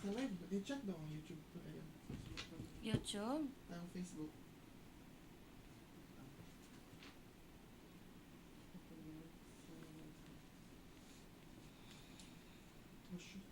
Naka-live ba? I-check daw ang YouTube ko. Ayan. YouTube? Ang Facebook. Oh, shoot.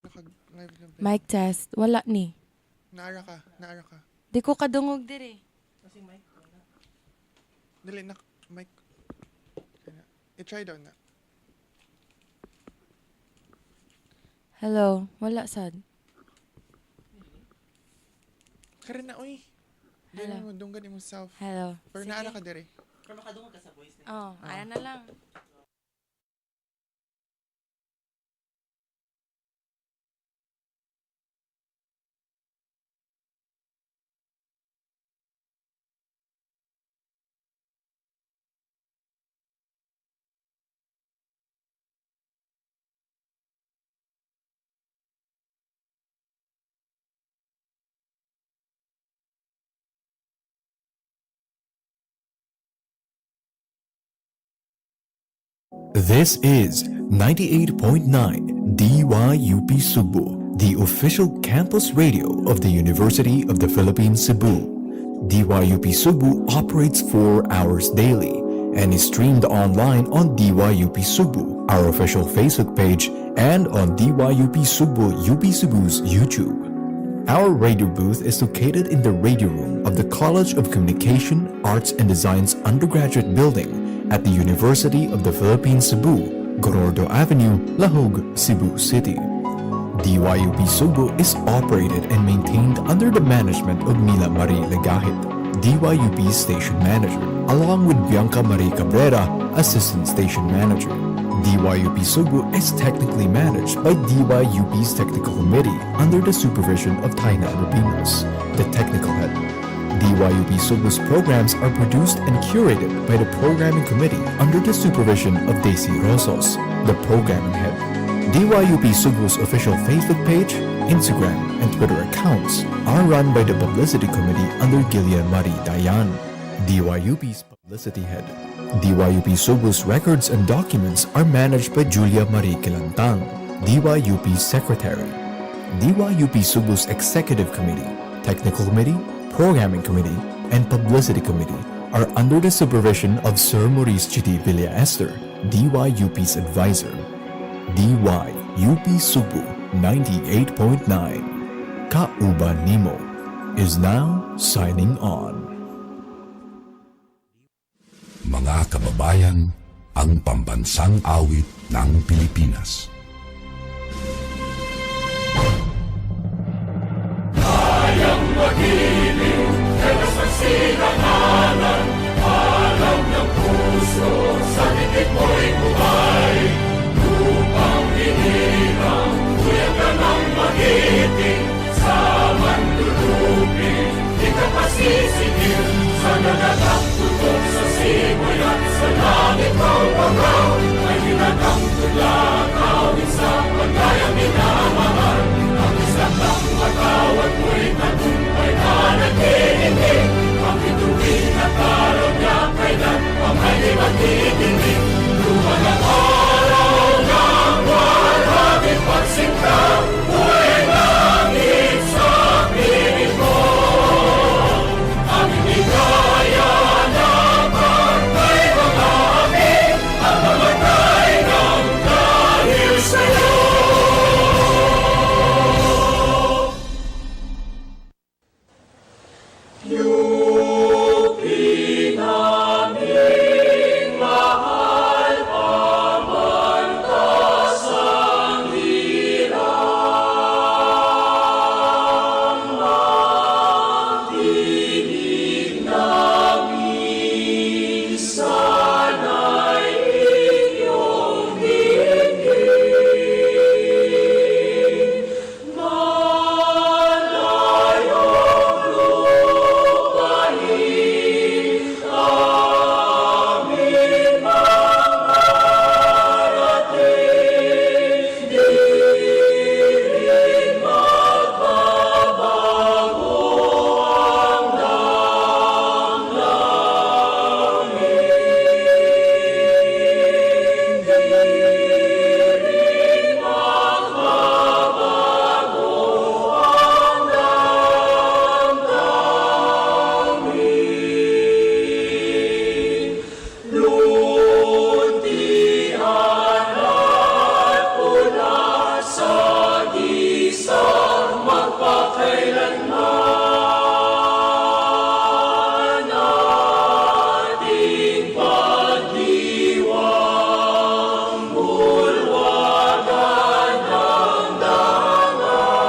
Naka-live lang ba? Mic test. Wala ni. Naara ka. Naara ka. Di ko kadungog diri. Kasi mic. Dali na. Mic. I-try daw na. Hello. Wala sad. Kara na, uy. Hello. Dili mo dunggan imong self. Hello. Pero Sige. naara ka diri. Pero makadungog ka sa voice na. Oh, ayan na lang. This is 98.9 DYUP Sugbo, the official campus radio of the University of the Philippines, Cebu. DYUP Sugbo operates 4 hours daily and is streamed online on DYUP Sugbo, our official Facebook page, and on DYUP Sugbo UP Cebu's YouTube. Our radio booth is located in the radio room of the College of Communication, Arts and Design's undergraduate building at the University of the Philippines Cebu, Gorordo Avenue, Lahog, Cebu City. DYUP Sugbo is operated and maintained under the management of Mila Marie Legahit, DYUP Station Manager, along with Bianca Marie Cabrera, Assistant Station Manager. DYUP Sugbo is technically managed by DYUP's Technical Committee under the supervision of Taina Rubinos, the Technical Head. DYUP Sugbo's programs are produced and curated by the Programming Committee under the supervision of Daisy Rosos, the Programming Head. DYUP Sugbo's official Facebook page, Instagram, and Twitter accounts are run by the Publicity Committee under Gillian Marie Dayan, DYUP's Publicity Head. DYUP Sugbo's records and documents are managed by Julia Marie Kilantang, DYUP's Secretary. DYUP Sugbo's Executive Committee, Technical Committee, Programming Committee, and Publicity Committee are under the supervision of Sir Maurice Chidi Villa Esther, DYUP's advisor. DYUP Sugbo 98.9 Kauban Nimo is now signing on. Mga kababayan, ang pambansang awit ng Pilipinas. Kayang magiliw, dalas ng sinangalan, alam ng puso, sa dikit mo'y buhay. Lupang hinirang, kuya ka ng magiting, sa manlulupin, di ka pasisigil, sa nagagang tutok sa simoy at sa langit ng pangaw, ay hinagang tulakawin sa paglayang minamahal. Ang isang ng matawad mo'y tagumpay na naghihinig, ang ituwin at araw niya kailan ang may di magdidinig. Luman ang araw ng warhabing pagsinta, buhay langit sa piling mo. Ang inigaya na pagkay mga amin, ang mamatay ng dahil sa'yo. Yupi naming mahal, pamantas ang hirang, magdinig namin sana'y inyong dinggin. Malayong lupain, amin mangarating, di rin magbabago ang damdamin. Di rin magbabago ang damdamin. Luntian at pula sa gisang magpakailanman, ating pagdiwang bulwagan ng dangan.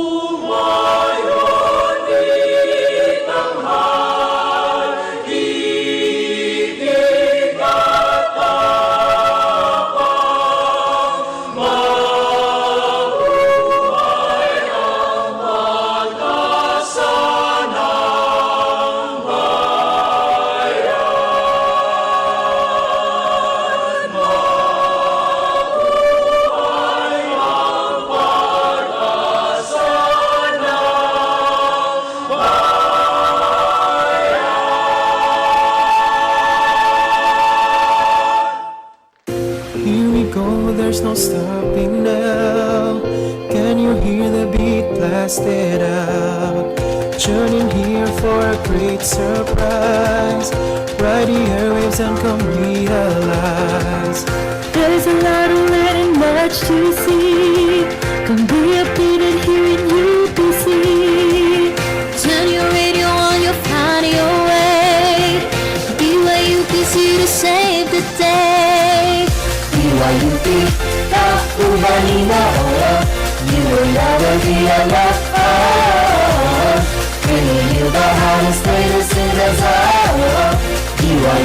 Umayon itanghal, igig at tapang, mabuhay ang pag-asa ng bayan. Mabuhay ang pag-asa ng Here we go, there's no stopping now. Can you hear the beat blasted out? Tune in here for a great surprise. Ride the airwaves and come realize. There's a lot of land and much to see.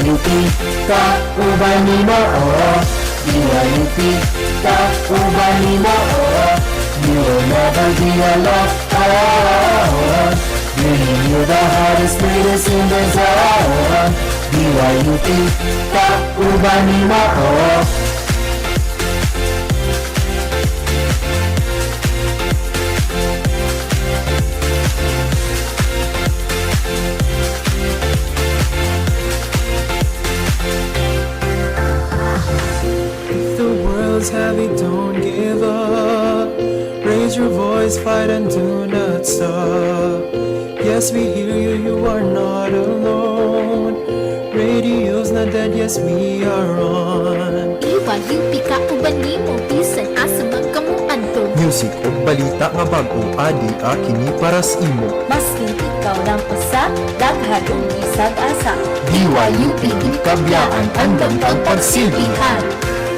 DYUP Kauban ni mo DYUP Kauban ni mo You will never be alone Bringing you the hottest, latest in the zone DYUP Kauban ni mo Heavy, don't give up. Raise your voice, fight and do not stop. Yes, we hear you, you are not alone. Radio's not dead, yes, we are on. DYUP Kauban ni mo bisan asa magkamuan to. Music o balita nga bago adi kini para sa imo. Masking ikaw lang usa, daghan ug isag asa. DYUP di kabiyaan andam kang pagsilbihan.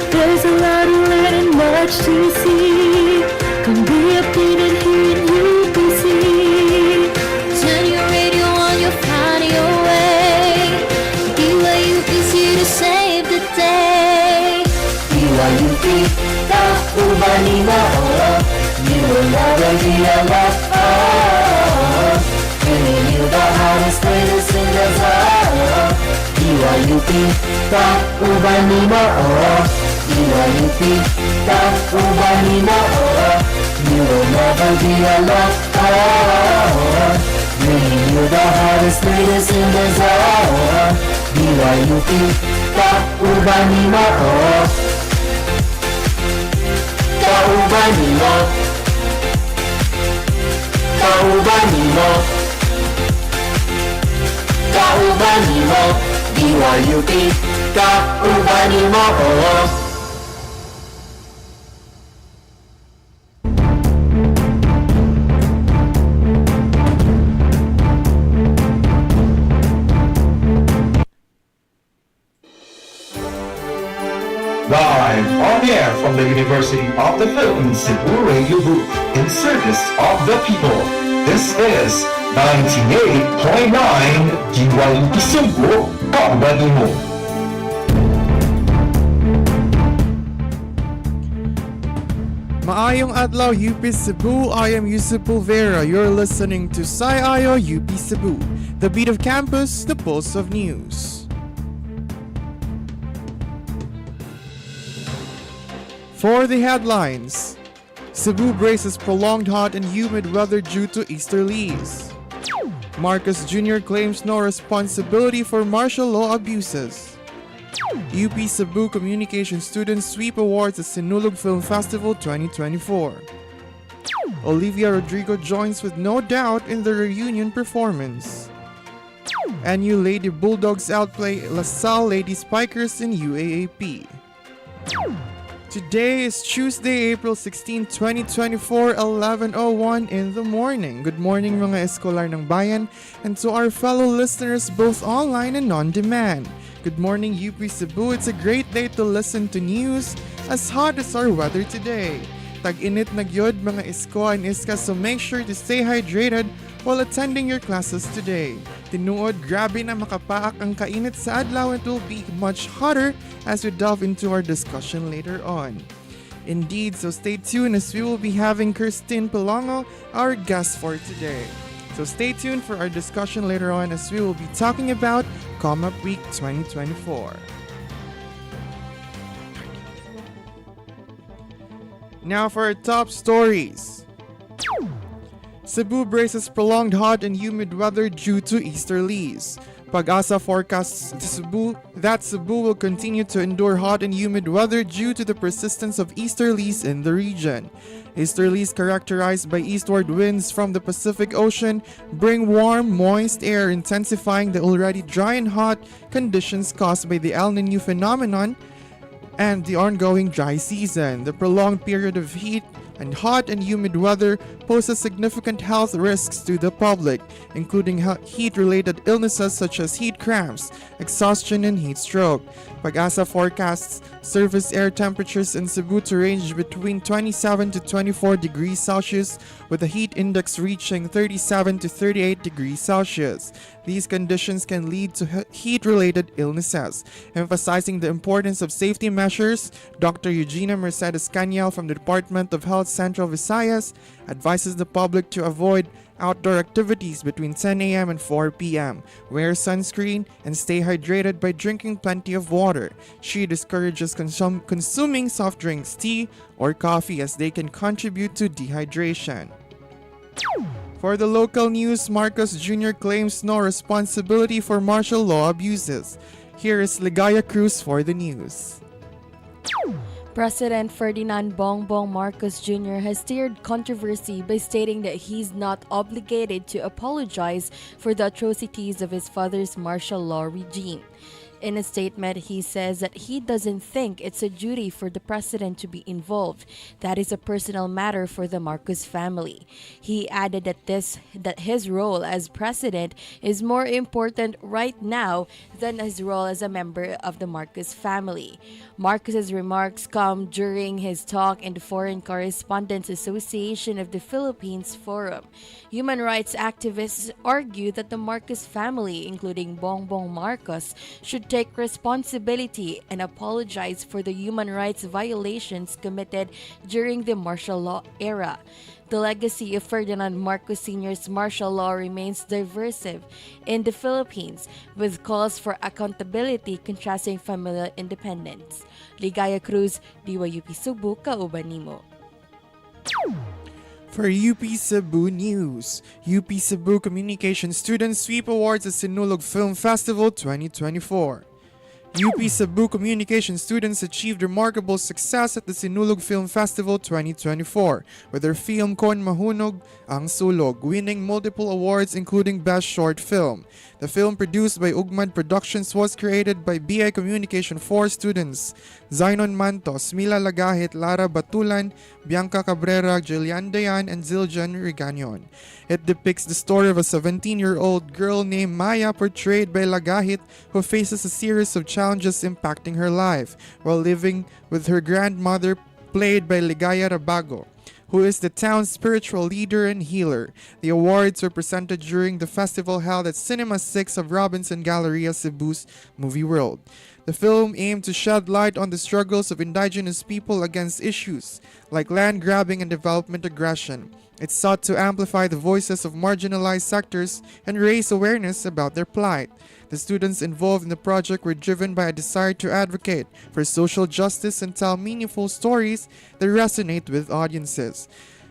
There's a lot to learn and much to see. Come be updated here in UPC. Turn your radio on, you'll find your way. DYUP's here to save the day. DYUP Kauban ni mo You will never be alone Bringing you the hottest, latest in the zone DYUP Kauban ni mo DYUP Kauban ni mo You will never be alone Bringing you the hottest, latest in the zone DYUP Kauban ni mo Kauban ni mo Kauban ni mo Kauban ni mo DYUP Kauban ni mo Live on air from the University of the Philippines Cebu Radio Booth in service of the people. This is 98.9 DYUP Sugbo, Kauban ni mo. Maayong adlaw UP Cebu, I am Yusuf Pulvera. You're listening to Sayayo UP Cebu, the beat of campus, the pulse of news. For the headlines, Cebu braces prolonged hot and humid weather due to easterlies. Marcos Jr. claims no responsibility for martial law abuses. UP Cebu Communication Students sweep awards at Sinulog Film Festival 2024. Olivia Rodrigo joins with No Doubt in the reunion performance. NU Lady Bulldogs outplay LaSalle Lady Spikers in UAAP. Today is Tuesday, April 16, 2024, 11:01 in the morning. Good morning mga eskolar ng bayan and to our fellow listeners both online and on demand. Good morning UP Cebu. It's a great day to listen to news as hot as our weather today. Tag-init na gyud mga isko and iska, so make sure to stay hydrated while attending your classes today. Tinuod, grabe na makapaak ang kainit sa adlaw. It will be much hotter as we delve into our discussion later on. Indeed, so stay tuned as we will be having Christine Pelongo, our guest for today. So stay tuned for our discussion later on as we will be talking about Come Up Week 2024. Now for our top stories. Cebu braces prolonged hot and humid weather due to easterlies. Pag-asa forecasts that Cebu will continue to endure hot and humid weather due to the persistence of easterlies in the region. Easterlies, characterized by eastward winds from the Pacific Ocean, bring warm, moist air, intensifying the already dry and hot conditions caused by the El Niño phenomenon and the ongoing dry season. The prolonged period of heat and hot and humid weather poses significant health risks to the public, including heat-related illnesses such as heat cramps, exhaustion, and heat stroke. Pag-asa forecasts surface air temperatures in Cebu to range between 27 to 24 degrees Celsius, with the heat index reaching 37 to 38 degrees Celsius. These conditions can lead to heat-related illnesses. Emphasizing the importance of safety measures, Dr. Eugenia Mercedes Caniel from the Department of Health Central Visayas advises the public to avoid outdoor activities between 10 a.m. and 4 p.m. Wear sunscreen and stay hydrated by drinking plenty of water. She discourages consuming soft drinks, tea, or coffee as they can contribute to dehydration. For the local news, Marcos Jr. claims no responsibility for martial law abuses. Here is Ligaya Cruz for the news. President Ferdinand Bongbong Marcos Jr. has stirred controversy by stating that he's not obligated to apologize for the atrocities of his father's martial law regime. In a statement, he says that he doesn't think it's a duty for the president to be involved. That is a personal matter for the Marcos family. He added that his role as president is more important right now than his role as a member of the Marcos family. Marcos's remarks come during his talk in the Foreign Correspondents Association of the Philippines Forum. Human rights activists argue that the Marcos family, including Bongbong Marcos, should take responsibility and apologize for the human rights violations committed during the martial law era. The legacy of Ferdinand Marcos Sr.'s martial law remains divisive in the Philippines, with calls for accountability contrasting familial independence. Ligaya Cruz, DYUP Sugbo, kauban nimo. For UP Cebu News, UP Cebu Communication Students Sweep Awards at Sinulog Film Festival 2024. UP Cebu Communication students achieved remarkable success at the Sinulog Film Festival 2024 with their film Kon Mahunog Ang Sulog, winning multiple awards including Best Short Film. The film, produced by Ugmad Productions, was created by BI Communication 4 students Zainon Mantos, Mila Lagahit, Lara Batulan, Bianca Cabrera, Julian Dayan, and Ziljan Reganion. It depicts the story of a 17-year-old girl named Maya, portrayed by Lagahit, who faces a series of challenges impacting her life while living with her grandmother, played by Ligaya Rabago, who is the town's spiritual leader and healer. The awards were presented during the festival held at Cinema 6 of Robinson Galleria, Cebu's Movie World. The film aimed to shed light on the struggles of indigenous people against issues like land grabbing and development aggression. It sought to amplify the voices of marginalized sectors and raise awareness about their plight. The students involved in the project were driven by a desire to advocate for social justice and tell meaningful stories that resonate with audiences.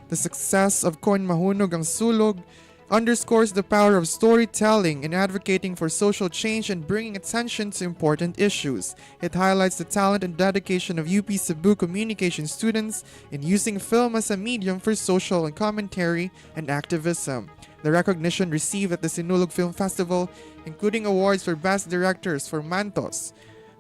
The success of Kon Mahunog Ang Sulog underscores the power of storytelling in advocating for social change and bringing attention to important issues. It highlights the talent and dedication of UP Cebu Communication students in using film as a medium for social and commentary and activism. The recognition received at the Sinulog Film Festival, including awards for Best Directors for Mantos,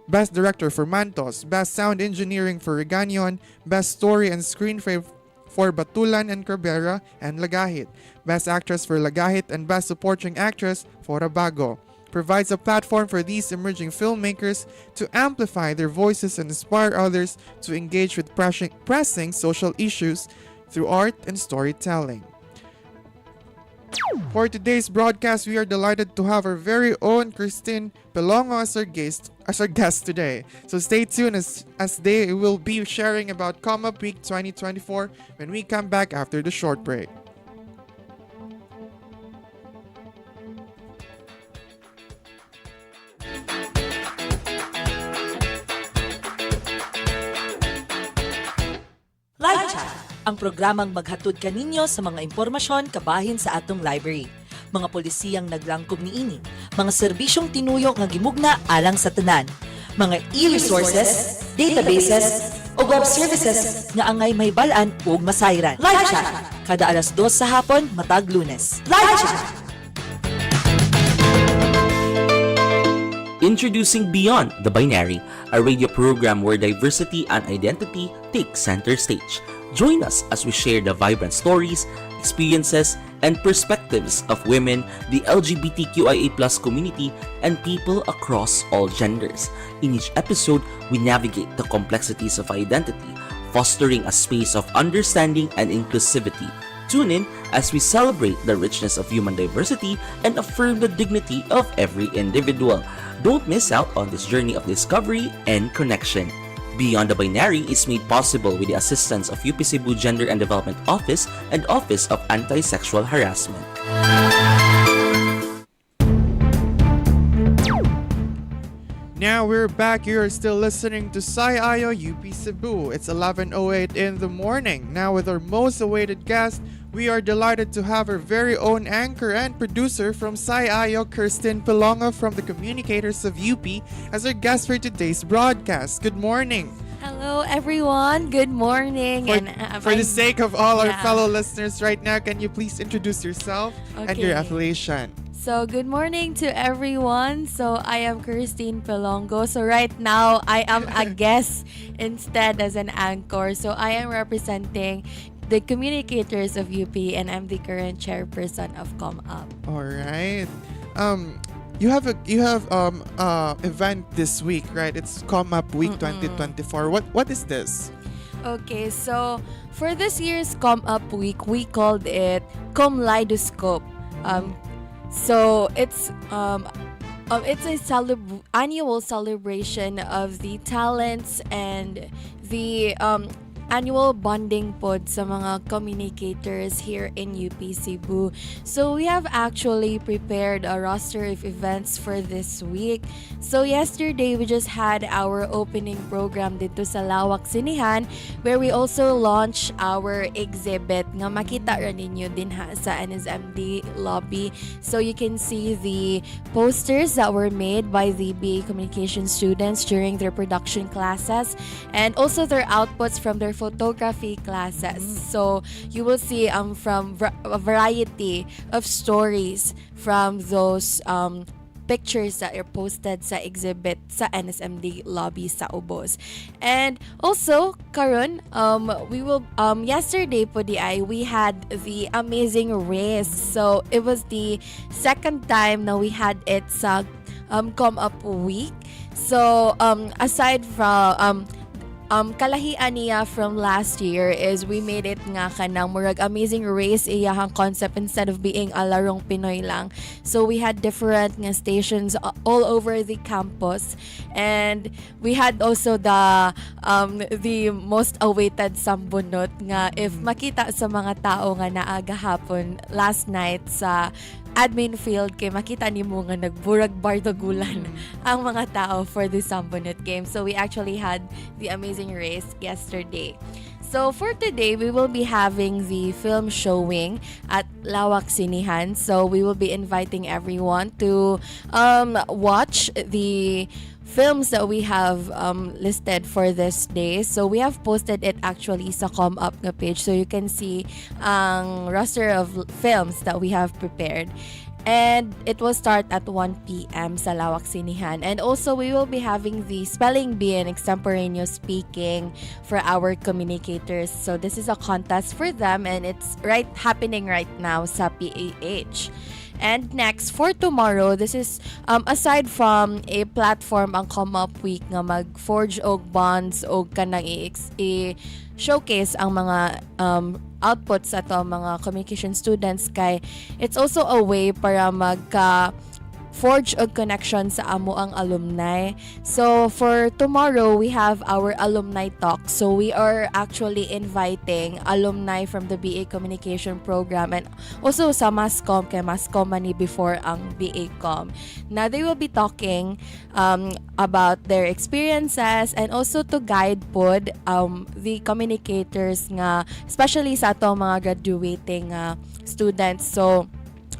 Best Director for Mantos, Best Sound Engineering for Reganion, Best Story and Screenplay for Batulan and Cabrera and Lagahit, Best Actress for Lagahit, and Best Supporting Actress for Rabago, provides a platform for these emerging filmmakers to amplify their voices and inspire others to engage with pressing social issues through art and storytelling. For today's broadcast, we are delighted to have our very own Christine Pelongo as our guest today. So stay tuned as they will be sharing about Come Up Week 2024 when we come back after the short break. Live Chat, ang programang maghatod kaninyo sa mga impormasyon kabahin sa atong library. Mga polisiyang naglangkob niini, mga serbisyong tinuyok nga gimugna alang sa tanan, mga e-resources, databases, o web services nga angay mahibalan ug masayran. Live Chat, kada alas 2 sa hapon matag Lunes. Live Chat! Introducing Beyond the Binary, a radio program where diversity and identity take center stage. Join us as we share the vibrant stories, experiences, and perspectives of women, the LGBTQIA+ community, and people across all genders. In each episode, we navigate the complexities of identity, fostering a space of understanding and inclusivity. Tune in as we celebrate the richness of human diversity and affirm the dignity of every individual. Don't miss out on this journey of discovery and connection. Beyond the Binary is made possible with the assistance of UP Cebu Gender and Development Office and Office of Anti-Sexual Harassment. Now we're back. You're still listening to Sci-Ayo UP Cebu. It's 11:08 in the morning. Now with our most awaited guest, we are delighted to have our very own anchor and producer from Sci-Ayo, Kirsten Pelonga from the Communicators of UP, as our guest for today's broadcast. Good morning. Hello, everyone. Good morning. For the sake of all our Yeah. fellow listeners right now, can you please introduce yourself and your Okay. affiliation? So, good morning to everyone. So, I am Christine Pelongo. So, right now, I am a guest instead as an anchor. So, I am representing the Communicators of UP and I'm the current chairperson of ComUp. All right. You have event this week, right? It's Come Up Week 2024. What is this? Okay, so for this year's ComUp Week, we called it Comleidoscope. So it's a annual celebration of the talents and the annual bonding pod sa mga communicators here in UP Cebu. So we have actually prepared a roster of events for this week. So yesterday we just had our opening program dito sa Lawak Sinihan, where we also launched our exhibit nga makita ra ninyo din ha sa NSMD lobby. So you can see the posters that were made by the BA Communication students during their production classes and also their outputs from their photography classes. So you will see from a variety of stories from those pictures that are posted sa exhibit sa NSMD lobby sa Ubos. And also karon we will yesterday po we had the amazing race. So it was the second time na we had it sa Come Up Week. So aside from kalahian niya from last year is we made it nga kanang murag amazing race iyahang concept instead of being a larong Pinoy lang. So we had different nga stations all over the campus and we had also the most awaited sambunot nga if makita sa mga tao nga naaga hapon last night sa admin field kay makita nimo nga nagburag bardagulan ang mga tao for the Sambunot game. So we actually had the amazing race yesterday. So for today, we will be having the film showing at Lawak Sinihan. So we will be inviting everyone to watch the films that we have listed for this day. So we have posted it actually sa ComUp na page, so you can see ang roster of films that we have prepared. And it will start at 1 p.m. sa Lawak Sinihan. And also, we will be having the spelling bee and extemporaneous speaking for our communicators. So this is a contest for them and it's happening right now sa PAH. And next, for tomorrow, this is aside from a platform ang Come Up Week nga mag-forge og bonds o kanang i-showcase ang mga outputs ato mga communication students kay it's also a way para forge a connection sa amo ang alumni. So for tomorrow, we have our alumni talk. So we are actually inviting alumni from the BA Communication program and also sa Mascom kay Mascom mani before ang BA Com. Now they will be talking about their experiences and also to guide pod the communicators nga especially sa atong mga graduating students. So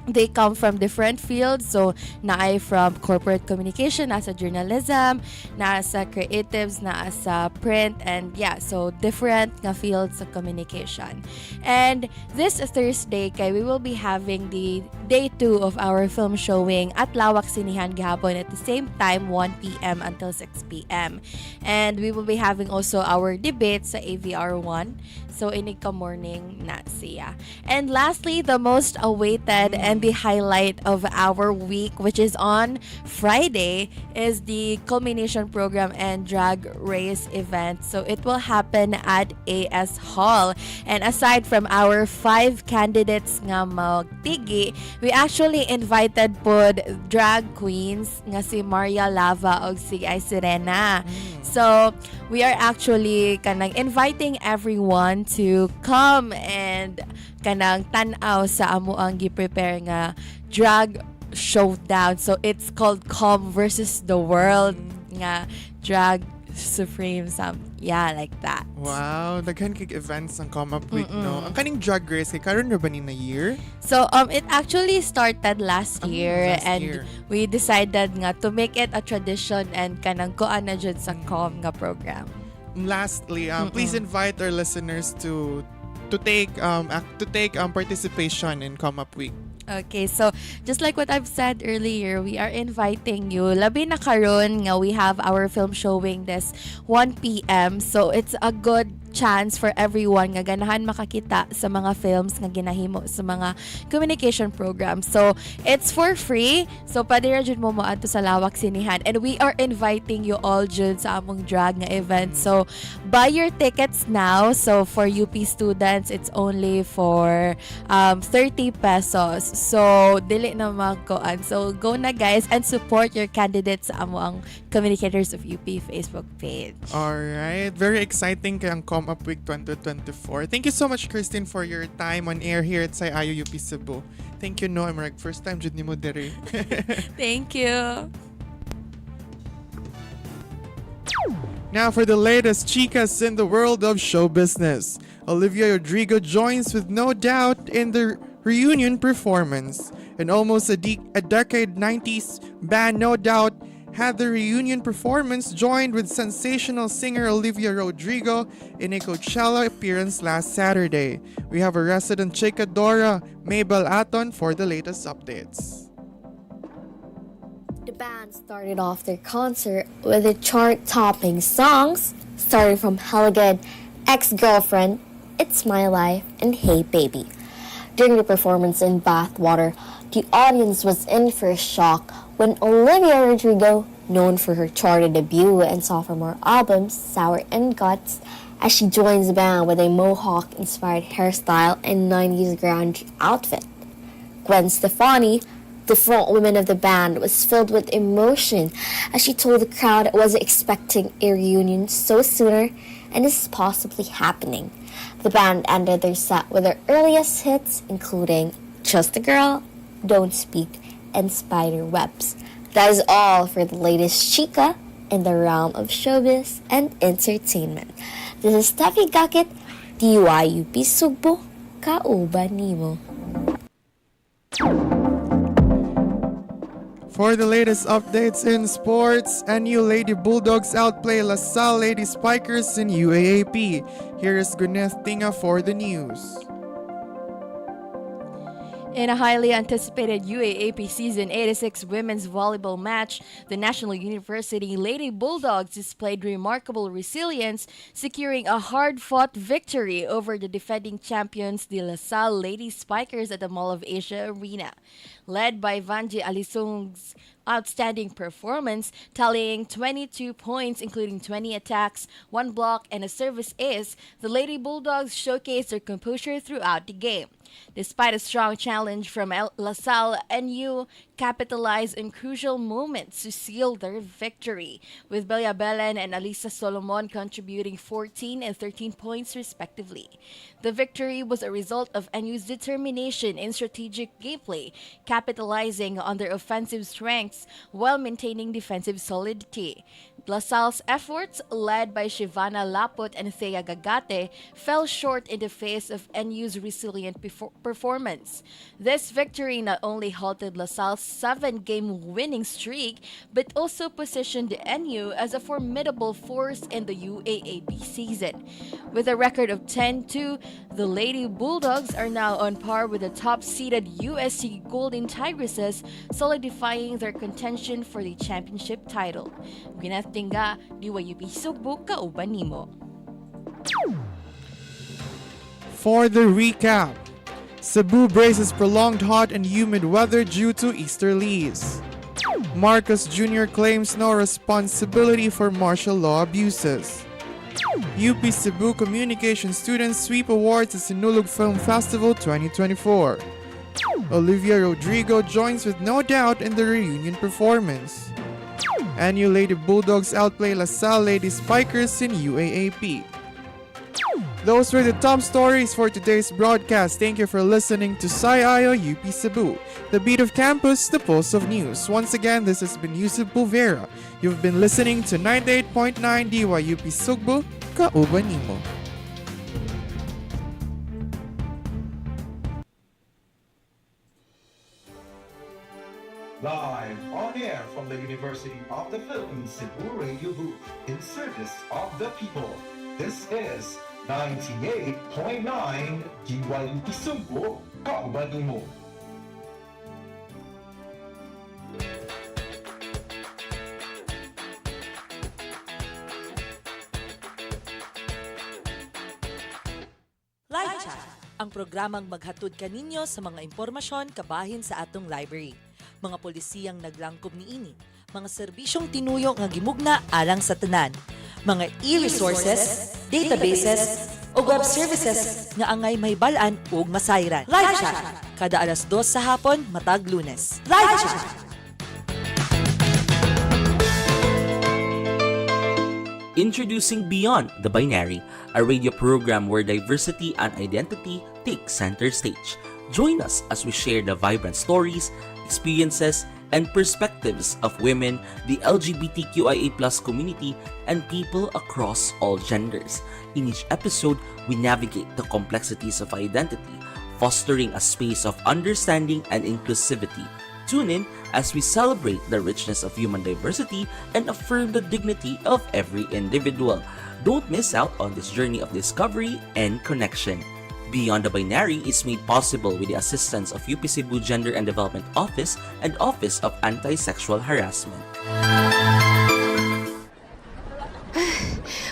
they come from different fields. So, naay from corporate communication, nasa journalism, nasa creatives, nasa print, and so different nga fields of communication. And this Thursday, we will be having the day 2 of our film showing at Lawak Sinihan gihapon at the same time, 1 p.m. until 6 p.m. And we will be having also our debate sa AVR1. So, inig ka morning na siya. And lastly, the most awaited and the highlight of our week, which is on Friday, is the culmination program and drag race event. So, it will happen at AS Hall. And aside from our 5 candidates nga magtigi, we actually invited pod drag queens nga si Maria Lava o si Ay Serena. So, we are actually kanang inviting everyone to come and kanang tanaw sa amo ang gi-prepare nga drag showdown. So, it's called Com versus the World nga drag supreme like that. Wow, daghan kay events ang come up week, no? Ang kaning drag race kay karon ra ba ni na year? So it actually started last year and we decided nga to make it a tradition and kanang kuan na jud sa com nga program. Lastly, please invite our listeners to take participation in come up week. Okay, so just like what I've said earlier, we are inviting you. Labi na karon nga we have our film showing this 1 p.m. So it's a good chance for everyone nga ganahan makakita sa mga films nga ginahimo sa mga communication programs. So it's for free. So pwede ra jud mo moadto sa Lawak Sinihan, and we are inviting you all jud sa among drag nga event. So buy your tickets now. So for UP students, it's only for 30 pesos. So dili na magkoan. So go na guys and support your candidates sa amo ang Communicators of UP Facebook page. Alright, very exciting kay ang Come Up Week 2024. Thank you so much, Christine, for your time on air here at Sayayo UP Cebu. Thank you, no. I'm like, first time jud nimo dere. Thank you. Now for the latest chicas in the world of show business. Olivia Rodrigo joins with No Doubt in the reunion performance. In almost a decade 90s band No Doubt had the reunion performance joined with sensational singer Olivia Rodrigo in a Coachella appearance last Saturday. We have a resident chicadora, Mabel Aton, for the latest updates. The band started off their concert with the chart-topping songs, starting from Hella Good, Ex-Girlfriend, It's My Life, and Hey Baby. During the performance in Bathwater, the audience was in for a shock when Olivia Rodrigo, known for her charted debut and sophomore album Sour and Guts, as she joins the band with a mohawk-inspired hairstyle and 90s grunge outfit. Gwen Stefani, the frontwoman of the band, was filled with emotion as she told the crowd it wasn't expecting a reunion so sooner and this is possibly happening. The band ended their set with their earliest hits, including Just a Girl, Don't Speak, and Spider Webs. That is all for the latest chica in the realm of showbiz and entertainment. This is Steffi Gakit, DYUP Sugbo, Kauban Nimo. For the latest updates in sports, NU Lady Bulldogs outplay LaSalle Lady Spikers in UAAP. Here is Gwyneth Tinga for the news. In a highly anticipated UAAP Season 86 women's volleyball match, the National University Lady Bulldogs displayed remarkable resilience, securing a hard-fought victory over the defending champions, the LaSalle Lady Spikers, at the Mall of Asia Arena. Led by Vanji Alisung's outstanding performance, tallying 22 points, including 20 attacks, 1 block, and a service ace, the Lady Bulldogs showcased their composure throughout the game. Despite a strong challenge from LaSalle, NU capitalized on crucial moments to seal their victory, with Belia Belen and Alisa Solomon contributing 14 and 13 points respectively. The victory was a result of NU's determination in strategic gameplay, capitalizing on their offensive strengths while maintaining defensive solidity. LaSalle's efforts, led by Shivana Laput and Thea Gagate, fell short in the face of NU's resilient performance. This victory not only halted LaSalle's 7-game winning streak, but also positioned NU as a formidable force in the UAAP season. With a record of 10-2, the Lady Bulldogs are now on par with the top-seeded USC Golden Tigresses, solidifying their contention for the championship title. Gwyneth Tinga, DYUP Sugbo, Kauban Nimo. For the recap, Cebu braces prolonged hot and humid weather due to easterlies. Marcos Jr. claims no responsibility for martial law abuses. UP Cebu Communication Students sweep awards at Sinulog Film Festival 2024. Olivia Rodrigo joins with No Doubt in the reunion performance. And you Lady Bulldogs outplay LaSalle Lady Spikers in UAAP. Those were the top stories for today's broadcast. Thank you for listening to Sayayo UP Cebu, the beat of campus, the pulse of news. Once again, this has been Yusuf Pulvera. You've been listening to 98.9 DYUP Sugbo, Kauban Nimo. Live on air from the University of the Philippines Cebu Radio Booth in service of the people. This is 98.9 DYUP Sugbo, Kauban Nimo. Live Chat, ang programang maghatod kaninyo sa mga impormasyon kabahin sa atong library. Mga polisiyang naglangkob niini, mga serbisyong tinuyo nga gimugna alang sa tanan, mga e-resources, databases, o web services nga angay mahibalaan ug masayran. Live Chat, kada alas 2 sa hapon matag Lunes. Live Chat! Introducing Beyond the Binary, a radio program where diversity and identity take center stage. Join us as we share the vibrant stories, experiences, and perspectives of women, the LGBTQIA+ community, and people across all genders. In each episode, we navigate the complexities of identity, fostering a space of understanding and inclusivity. Tune in as we celebrate the richness of human diversity and affirm the dignity of every individual. Don't miss out on this journey of discovery and connection. Beyond the Binary is made possible with the assistance of UP Cebu Gender and Development Office and Office of Anti-Sexual Harassment.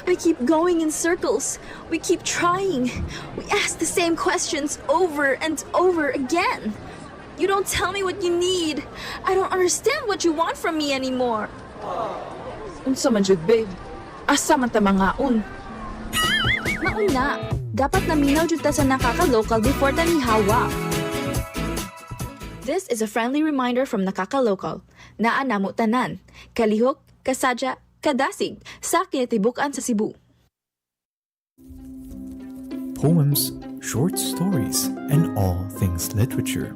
We keep going in circles. We keep trying. We ask the same questions over and over again. You don't tell me what you need. I don't understand what you want from me anymore. Unsa man jud, babe? Asa man ta mangaon? Maun na. Dapat naminaw jud ta sa nakaka-local before ta mihawa. This is a friendly reminder from Nakaka-Local. Naa namo tanan. Kalihok, kasadya, kadasig sa kinatibuk-an sa Cebu. Poems, short stories, and all things literature.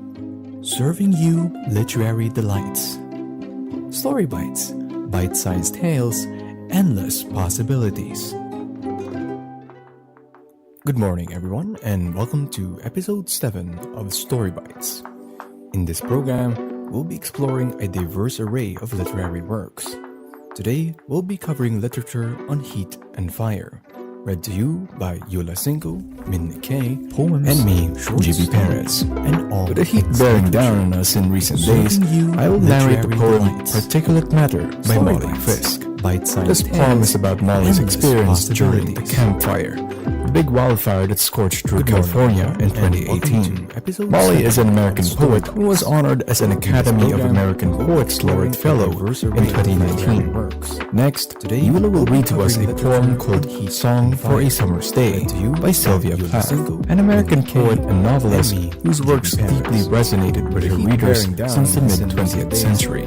Serving you literary delights. Storybites, bite-sized tales, endless possibilities. Good morning, everyone, and welcome to episode 7 of Storybites. In this program, we'll be exploring a diverse array of literary works. Today, we'll be covering literature on heat and fire, read to you by Yula Cinco, Min K, Poems, and me, GB Perez. And all with the heat bearing down on us in recent days, I will narrate the poem Particulate Matter by Molly Fisk. This poem is about Molly's experience during the campfire, the big wildfire that scorched through California in 2018. Molly is an American poet who was honored as an Academy of American Poets Laureate Fellow in 2019. Next, Yula will read to us a poem called Song for a Summer's Day by Sylvia Plath, an American poet and novelist whose works deeply resonated with her readers since the mid-20th century.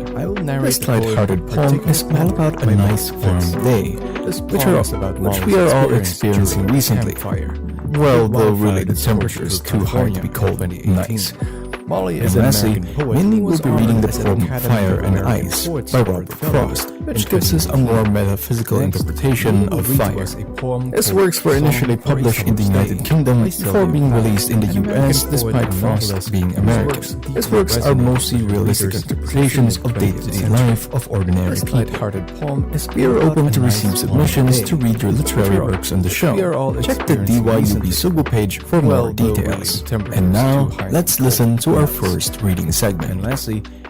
This light-hearted poem is all about a nice warm day, which we are all experiencing recently. Well, though really the temperature is too high to be called nice. Molly is an American poet. Minnie will be reading the poem Fire and Ice by Robert Frost, which gives us a more metaphysical interpretation of fire. His works were initially published in the United Kingdom before being released in the US despite Frost being American. His works are mostly realistic interpretations of day-to-day life of ordinary people. We are open to receive submissions to read your literary works on the show. Check the DYUP Sugbo page for more details. And now, let's listen to our first reading segment. And lastly,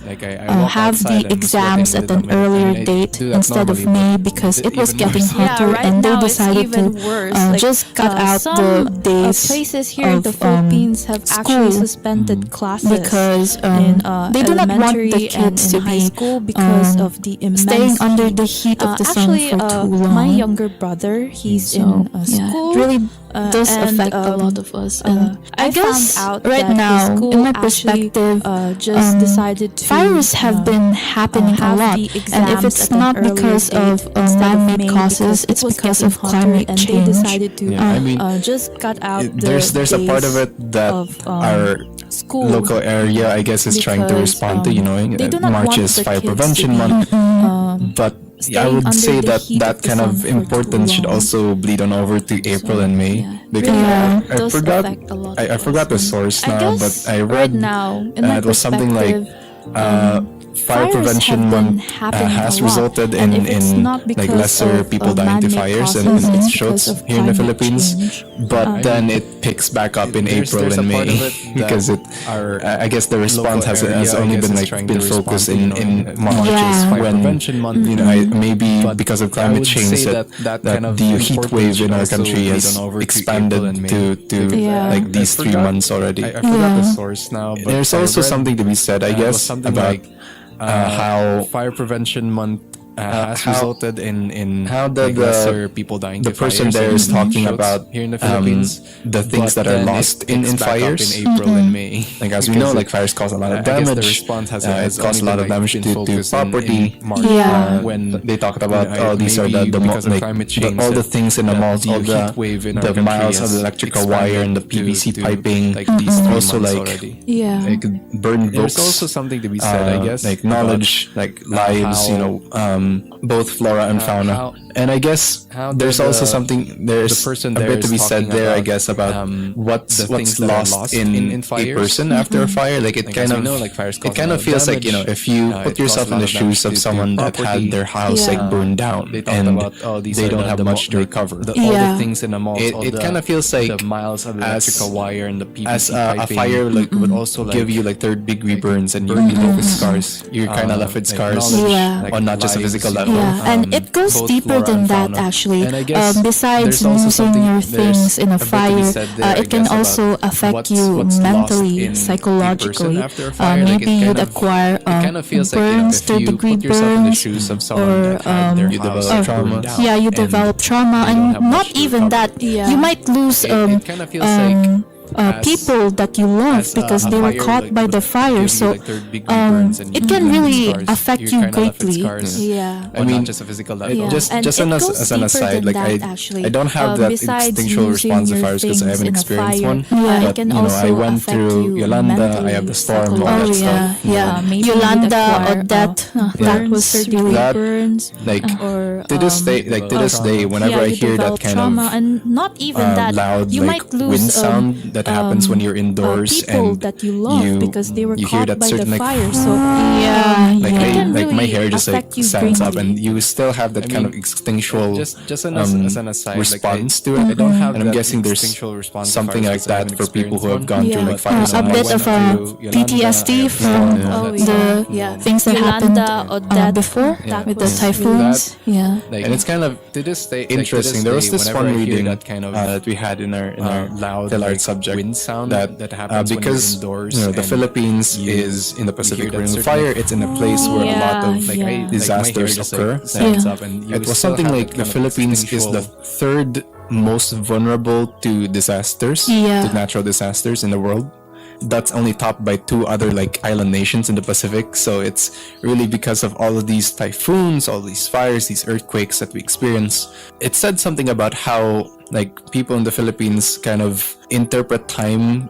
have the exams at an earlier date instead of May because it was getting hotter, right and they now it's decided even to worse. Like, just cut out the some days places here in of, the Philippines have actually school suspended classes because in they do not want the elementary and kids in to high be school because of the immense staying under heat. the heat of the Actually, sun for too long. my younger brother, he's in yeah, school. it really does affect a lot of us. And I guess right now, in my perspective, just decided to fires have been happening a lot. And if it's not because of man-made causes, it's because of climate change. They decided to I mean, just cut out there's a part of it that our school local area, I guess, is trying to respond to. March is Fire Prevention Month, but I would say that kind of importance should also bleed on over to April and May, because I forgot the source now, but I read it was something like Fire Prevention Month has resulted in like lesser people dying to fires, and it shows here in the Philippines, but then it picks back up in April and May because I guess the response has only been focused in March, when maybe because of climate change that the heat wave in our country has expanded to like these 3 months already. I forgot the source now, but there's also something to be said, I guess, about how Fire Prevention Month has resulted in how lesser people dying. The person there is talking about here in the Philippines, the things that are lost in fires in April and May. Like as we know, like fires cause a lot of damage. The response has it caused a lot of damage to property. When they talked about these are all the things in the malls, all the miles of electrical wire and the PVC piping. Like these also like burn books. There's also something to be said, I guess, like knowledge, like lives, both flora and fauna. And I guess there's also something, there's a bit to be said there, I guess, about what's lost in a person after a fire. Like it kind of feels like, if you put yourself in the shoes of someone that had their house like burned down and they don't have much to recover. All the things in the malls, it kind of feels like the miles of electrical wire and the PVC as piping, a fire like would also give you like third-degree burns, and you're left with scars. You're kind of left with scars on not just a physical level. And it goes deeper than that, actually. Besides losing your things in a fire, it can also affect you mentally, psychologically. Maybe you'd acquire burns, third-degree burns, or you develop trauma. You develop trauma, and not even that. You might lose people that you love because they were caught by the fire. So it can really affect you greatly. I mean, just a physical level. Just as an aside, like I don't have that instinctual response to fires because I haven't experienced one. But I went through Yolanda. I have the storm. All that stuff. Yolanda, Odette, that was really burns. Like to this day, whenever I hear that kind of and not even that, loud you might lose wind sound that happens when you're indoors and that you love because they were you hear caught that by certain the like fire. So my hair just like stands up, and you still have that kind of instinctual just an aside, response to it. I don't have and I'm guessing there's something like that for people who have gone through like fires. A bit of PTSD from the things that happened before with the typhoons. And it's kind of to this day interesting. There was this one reading that we had in our loud art subject wind sound that happens because when you're indoors, the Philippines is in the Pacific Ring of Fire. It's in a place where a lot of disasters occur. It was something like the Philippines is the third most vulnerable to disasters, to natural disasters in the world. That's only topped by 2 other like island nations in the Pacific. So it's really because of all of these typhoons, all these fires, these earthquakes that we experience. It said something about how like people in the Philippines kind of interpret time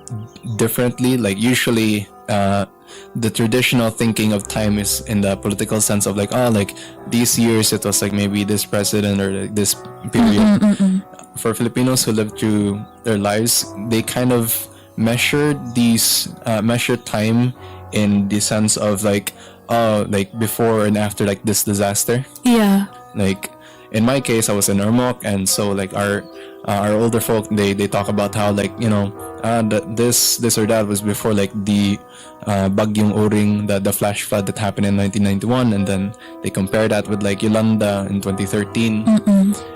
differently. Like usually the traditional thinking of time is in the political sense of like, like these years it was like maybe this president or like this period. For Filipinos who live through their lives, they kind of measure time in the sense of like before and after like this disaster. Like in my case, I was in Ormoc, and so like our older folk, they talk about how like this or that was before like the Bagyong Oring, the flash flood that happened in 1991, and then they compare that with like Yolanda in 2013,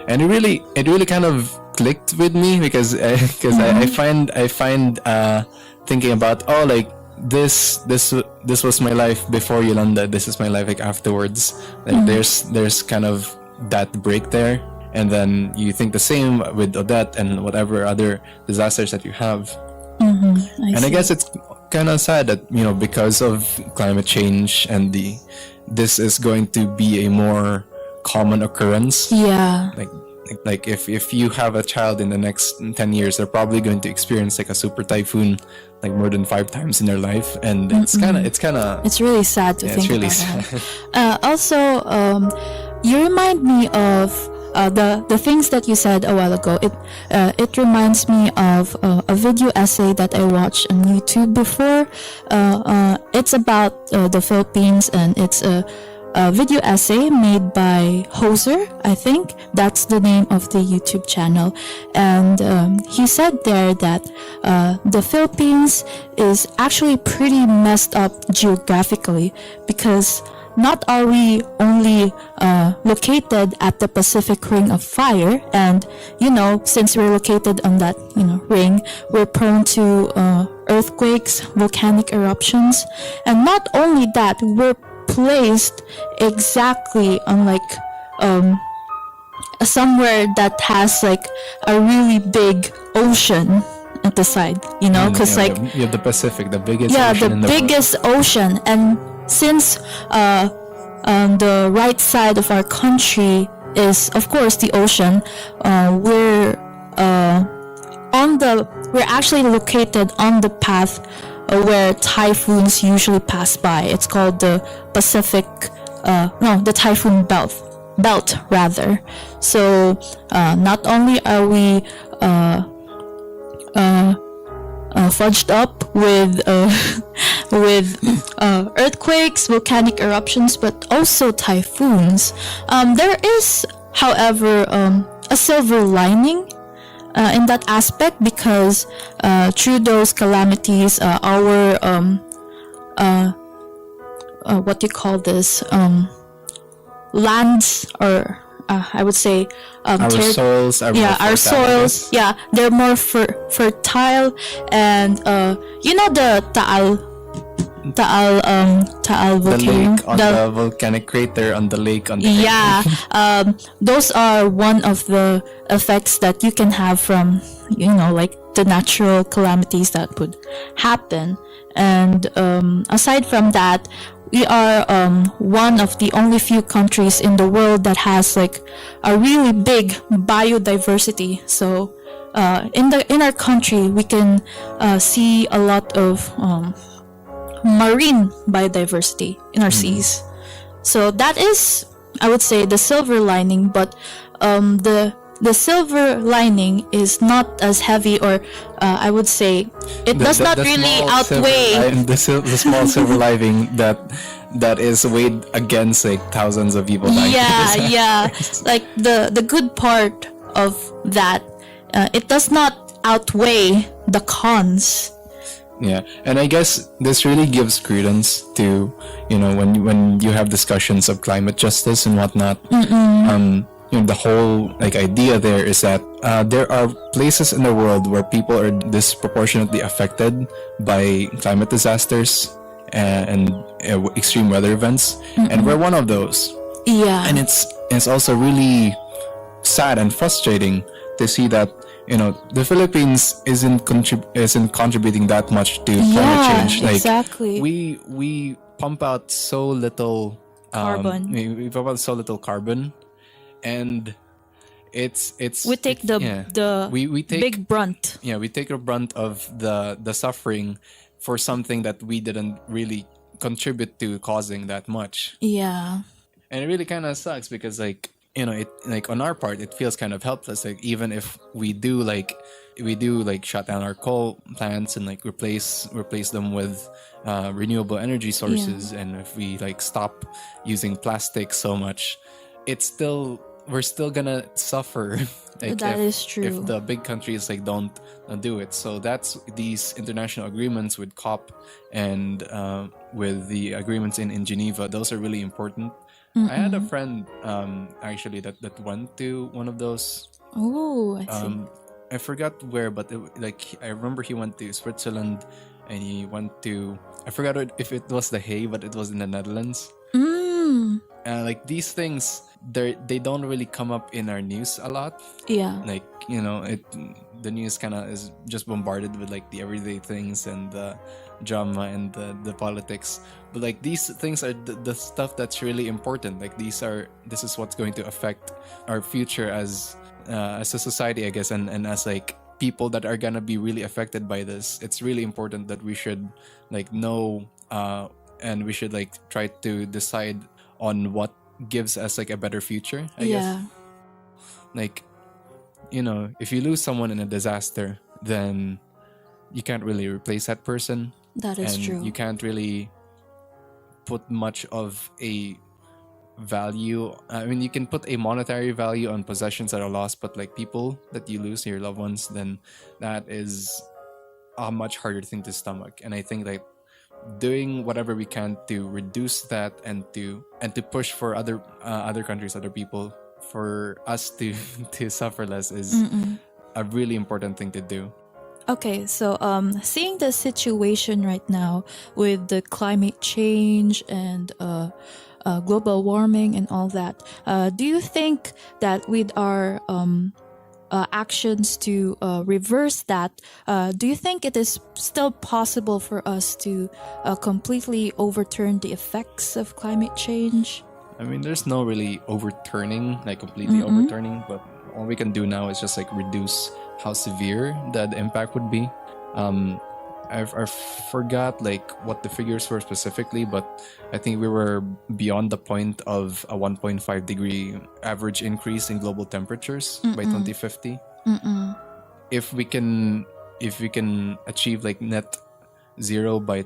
and it really kind of clicked with me because I find thinking about like this was my life before Yolanda, this is my life like afterwards. Like there's kind of that break there. and then you think the same with Odette and whatever other disasters that you have. I guess it's kind of sad that because of climate change and this is going to be a more common occurrence. Yeah. Like if you have a child in the next 10 years, they're probably going to experience like a super typhoon like more than 5 times in their life, and it's kind of it's really sad to think it's really about sad. that. Also, you remind me of the things that you said a while ago. It reminds me of a video essay that I watched on YouTube before. It's about the Philippines, and it's a video essay made by Hoser, I think. That's the name of the YouTube channel. And he said there that the Philippines is actually pretty messed up geographically, because not are we only located at the Pacific Ring of Fire, and since we're located on that ring, we're prone to earthquakes, volcanic eruptions, and not only that, we're placed exactly on somewhere that has like a really big ocean at the side, because you have the Pacific, the biggest ocean in the biggest world. Ocean. And since the right side of our country is of course the ocean, we're actually located on the path where typhoons usually pass by. It's called the the typhoon belt rather. So not only are we fudged up with earthquakes, volcanic eruptions, but also typhoons. There is, however, a silver lining in that aspect, because through those calamities, our what do you call this, lands, or I would say our soils are more our fertile, soils, they're more fertile, and the Taal the volcano, lake on the volcanic crater on the lake on the those are one of the effects that you can have from like the natural calamities that would happen. And aside from that, we are one of the only few countries in the world that has like a really big biodiversity. So in our country, we can see a lot of marine biodiversity in our seas. So that is, I would say, the silver lining. But the silver lining is not as heavy, or I would say it does not really outweigh the small silver lining that is weighed against like thousands of people dying. Like the good part of that, it does not outweigh the cons. And I guess this really gives credence to when you have discussions of climate justice and whatnot. The whole idea there is that there are places in the world where people are disproportionately affected by climate disasters and extreme weather events, and we're one of those. And it's also really sad and frustrating to see that the Philippines isn't contributing that much to climate change. Exactly. We pump out so little carbon. We pump out so little carbon, and it's we take we take big brunt. We take a brunt of the suffering for something that we didn't really contribute to causing that much. And it really kind of sucks, because it on our part it feels kind of helpless, even if we do shut down our coal plants and replace them with renewable energy sources, and if we stop using plastic so much, we're still gonna suffer. That is true. If the big countries don't do it. So that's these international agreements with COP and with the agreements in Geneva. Those are really important. I had a friend actually that went to one of those. Oh, I see. I forgot where, but I remember he went to Switzerland, and he went to, I forgot if it was The Hague, but it was in the Netherlands. These things, they don't really come up in our news a lot. Yeah. Like, the news kind of is just bombarded with like the everyday things and the drama and the politics. But like these things are the stuff that's really important. Like this is what's going to affect our future as a society, I guess, and as like people that are gonna be really affected by this. It's really important that we should like know and we should like try to decide on what gives us like a better future, I guess. Like, if you lose someone in a disaster, then you can't really replace that person. That is true. You can't really put much of a value. I mean, you can put a monetary value on possessions that are lost, but like people that you lose, your loved ones, then that is a much harder thing to stomach. And I think like doing whatever we can to reduce that and to push for other countries, other people, for us to suffer less is a really important thing to do. Okay, so seeing the situation right now with the climate change and global warming and all that, do you think that with our actions to reverse that, do you think it is still possible for us to completely overturn the effects of climate change? I mean, there's no really overturning, like completely overturning, but all we can do now is just like reduce how severe the impact would be. I forgot like what the figures were specifically, but I think we were beyond the point of a 1.5 degree average increase in global temperatures by 2050. If we can achieve like net zero by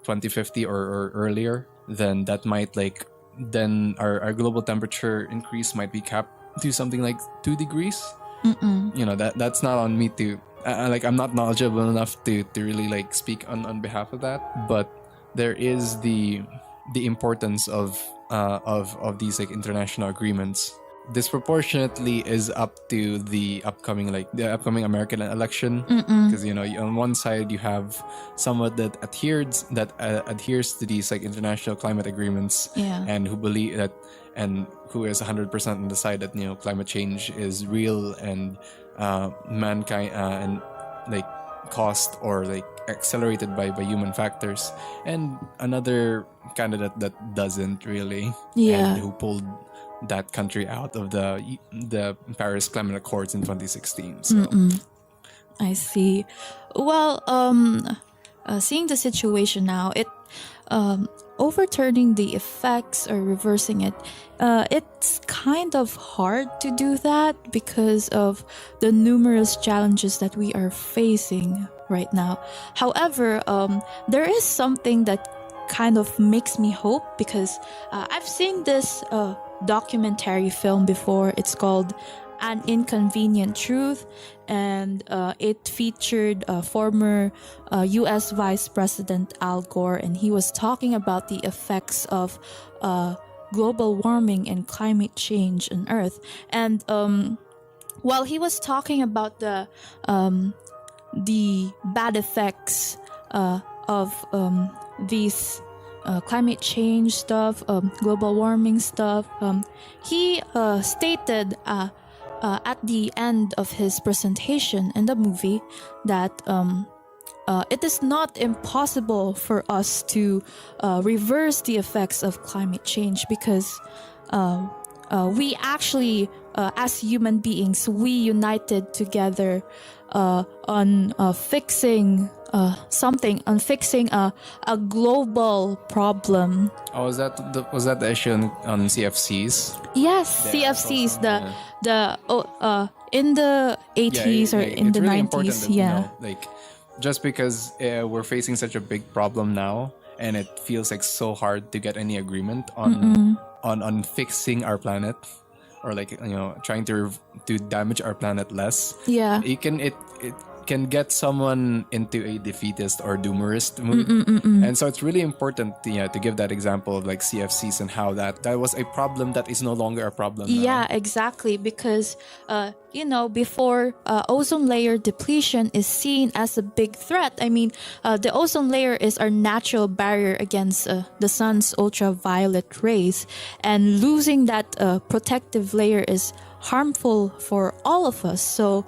2050 or earlier, then that might like then our global temperature increase might be capped to something like 2 degrees. That's not on me to like I'm not knowledgeable enough to really like speak on behalf of that, but there is the importance of these like international agreements disproportionately is up to the upcoming American election, because on one side you have someone that adheres to these like international climate agreements, and who believe that, and who is 100% on the side that climate change is real and mankind and like caused or like accelerated by human factors, and another candidate that doesn't really, and who pulled that country out of the Paris Climate Accords in 2016. So. I see. Well, seeing the situation now, it overturning the effects or reversing it, it's kind of hard to do that because of the numerous challenges that we are facing right now. However, there is something that kind of makes me hope, because I've seen this documentary film before. It's called An Inconvenient Truth, and it featured former US Vice President Al Gore, and he was talking about the effects of global warming and climate change on Earth. And while he was talking about the bad effects of these climate change stuff, global warming stuff, he stated at the end of his presentation in the movie that it is not impossible for us to reverse the effects of climate change, because we actually, as human beings, we united together on fixing a global problem. Oh, was that the issue on CFCs? Yes, CFCs. In the 80s or in the really 90s. Like, just because we're facing such a big problem now, and it feels like so hard to get any agreement on fixing our planet, or like trying to damage our planet less. Yeah, it can get someone into a defeatist or doomerist mood. And so it's really important to give that example of like CFCs and how that was a problem that is no longer a problem now. Yeah, exactly. Because, before ozone layer depletion is seen as a big threat. I mean, the ozone layer is our natural barrier against the sun's ultraviolet rays. And losing that protective layer is harmful for all of us. So,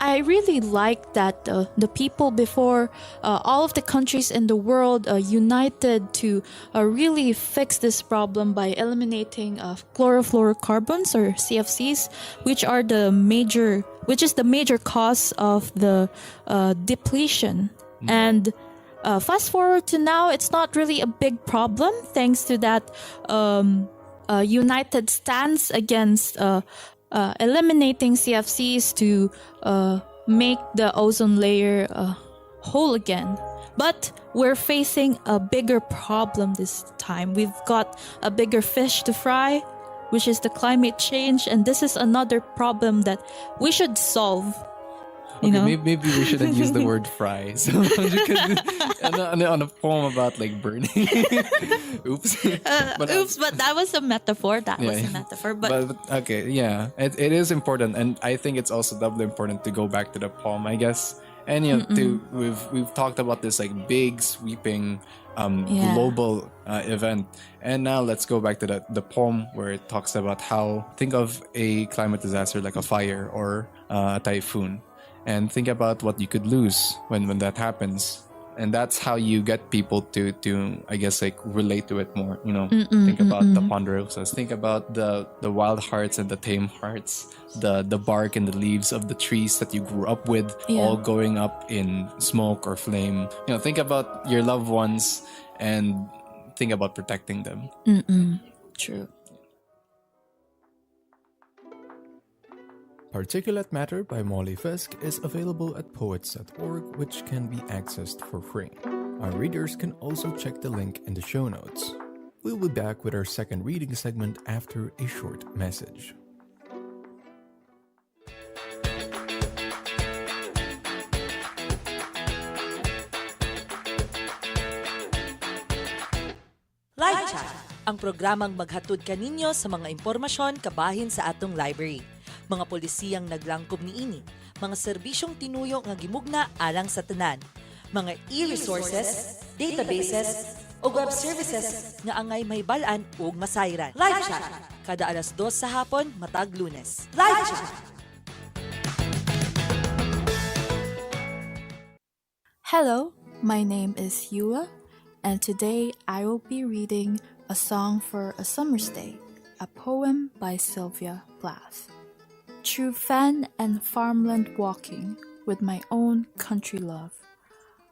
I really like that the people before all of the countries in the world united to really fix this problem by eliminating chlorofluorocarbons or CFCs, which is the major cause of the depletion. And fast forward to now, it's not really a big problem thanks to that united stance against eliminating CFCs to make the ozone layer whole again. But we're facing a bigger problem this time. We've got a bigger fish to fry, which is the climate change, and this is another problem that we should solve. Maybe we shouldn't use the word fry. So on a poem about like burning. Oops. But that was a metaphor. But okay, yeah. It is important, and I think it's also doubly important to go back to the poem, I guess. And we've talked about this like big sweeping global event, and now let's go back to the poem where it talks about how think of a climate disaster like a fire or a typhoon. And think about what you could lose when that happens. And that's how you get people to I guess like relate to it more, think about the ponderosas, think about the wild hearts and the tame hearts, the bark and the leaves of the trees that you grew up with, all going up in smoke or flame. Think about your loved ones and think about protecting them. True. Particulate Matter by Molly Fisk is available at poets.org, which can be accessed for free. Our readers can also check the link in the show notes. We'll be back with our second reading segment after a short message. Live Chat, ang programang maghatod kaninyo sa mga impormasyon kabahin sa atong library. Mga polisiyang naglangkob niini, mga serbisyong tinuyo nga gimugna alang sa tanan, mga e-resources, databases, o web services nga angay mahibalan ug masayran. Live Chat, kada alas 2 sa hapon matag Lunes. Live Chat! Hello, my name is Yua, and today I will be reading A Song for a Summer's Day, a poem by Sylvia Plath. Through fen and farmland walking with my own country love,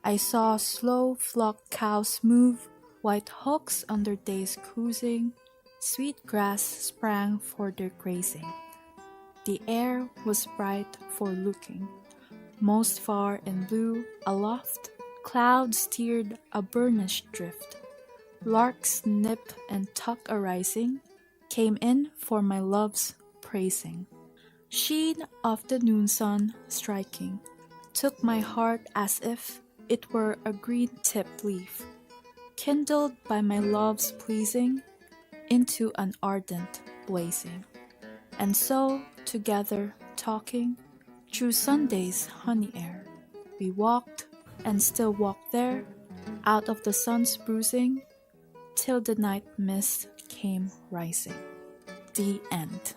I saw slow flock cows move, white hawks on their days cruising, sweet grass sprang for their grazing. The air was bright for looking, most far in blue aloft, clouds steered a burnished drift. Larks nip and tuck arising, came in for my love's praising. Sheen of the noon sun striking took my heart as if it were a green-tipped leaf, kindled by my love's pleasing into an ardent blazing. And so, together talking, through Sunday's honey air, we walked and still walked there, out of the sun's bruising, till the night mist came rising. The end.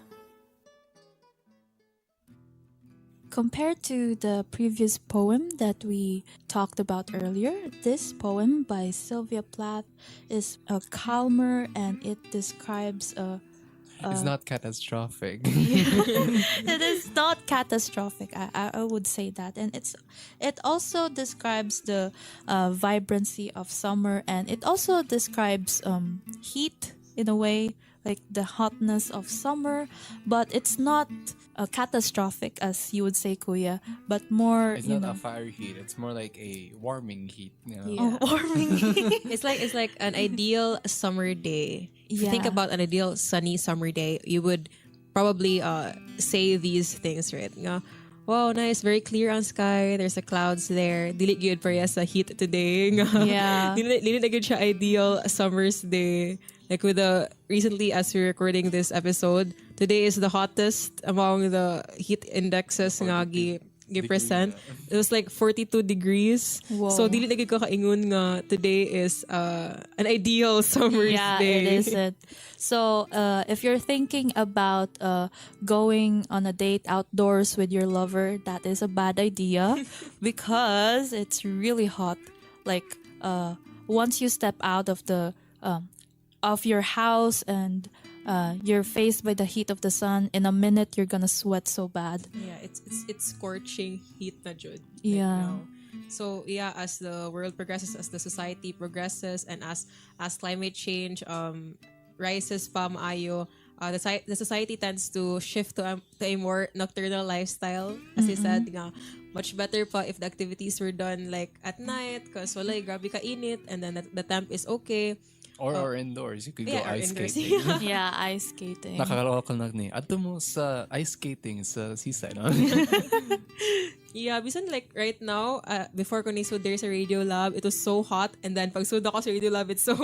Compared to the previous poem that we talked about earlier, this poem by Sylvia Plath is calmer and it describes it's not catastrophic. It is not catastrophic. I would say that, and it also describes the vibrancy of summer, and it also describes heat in a way, like the hotness of summer, but it's not catastrophic as you would say, Kuya, but more it's not a fire heat, it's more like a warming heat, warming heat. It's like an ideal summer day. If you think Yeah. about an ideal sunny summer day, you would probably say these things, right? wow, nice, very clear ang sky. There's a clouds there. Dili gyud pareha sa heat today. Yeah. Dili na gyud siya ideal summer's day. Like with the recently as we're recording this episode, today is the hottest among the heat indexes nga gi-present. It was like 42 degrees. Whoa. So dili na gyud ko kaingon nga today is an ideal summer's day. Yeah, it isn't. So, if you're thinking about going on a date outdoors with your lover, that is a bad idea because it's really hot. Like, once you step out of your house and you're faced by the heat of the sun, in a minute you're gonna sweat so bad. Yeah, it's scorching heat na jud. Yeah. Now. So yeah, as the world progresses, as the society progresses, and as climate change rises pa maayo, the society tends to shift to a more nocturnal lifestyle. As you said nga, much better pa if the activities were done like at night because wala grabe ka init and then the temp is okay. Or indoors. You could go ice indoors. skating. Yeah, ice skating. Nakakaloka ka na ni. Ato mo sa ice skating sa seaside. No? Yeah, bisan like right now, before ko nisud there sa Radio Lab, it was so hot, and then pag sud ako sa Radio Lab, it's a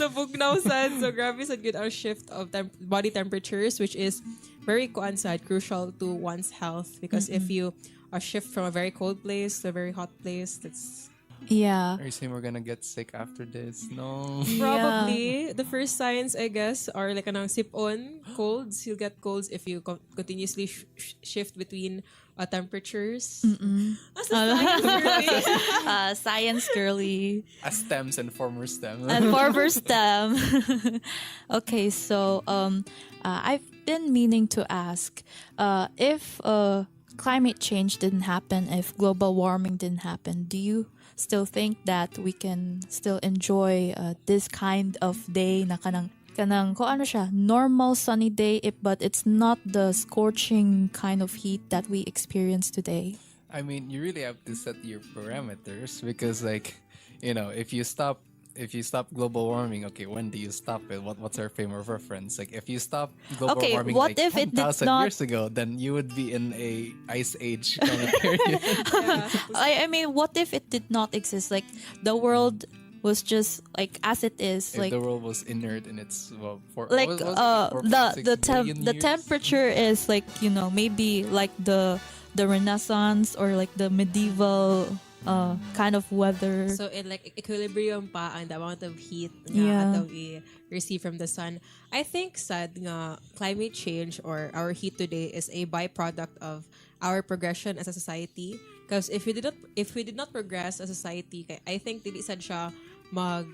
bugnaw sad. So grabe sad good our shift of body temperatures, which is very crucial to one's health because if you shift from a very cold place to a very hot place, that's Yeah. Are you saying we're gonna get sick after this? No. probably the first signs, I guess, are like anong sip-on colds. You'll get colds if you continuously shift between temperatures. That's the science, girly. Science girly. As stems and former stem. And former stem. Okay, so I've been meaning to ask if climate change didn't happen, if global warming didn't happen, do you still think that we can still enjoy this kind of day na kanang ko ano siya, normal sunny day, but it's not the scorching kind of heat that we experience today? I mean, you really have to set your parameters because, like, you know, if you stop global warming, okay, when do you stop it? What's our frame of reference? Like, if you stop global warming what like if it did 10,000 not... years ago, then you would be in a ice age kind of period. I mean, what if it did not exist? Like, the world was just like as it is. If like the world was inert in its the temperature is like, you know, maybe like the Renaissance or like the medieval kind of weather. So in like equilibrium pa ang the amount of heat Yeah. nga we receive from the sun. I think sad nga climate change or our heat today is a byproduct of our progression as a society. Because if we did not progress as a society, I think dili sad ta mag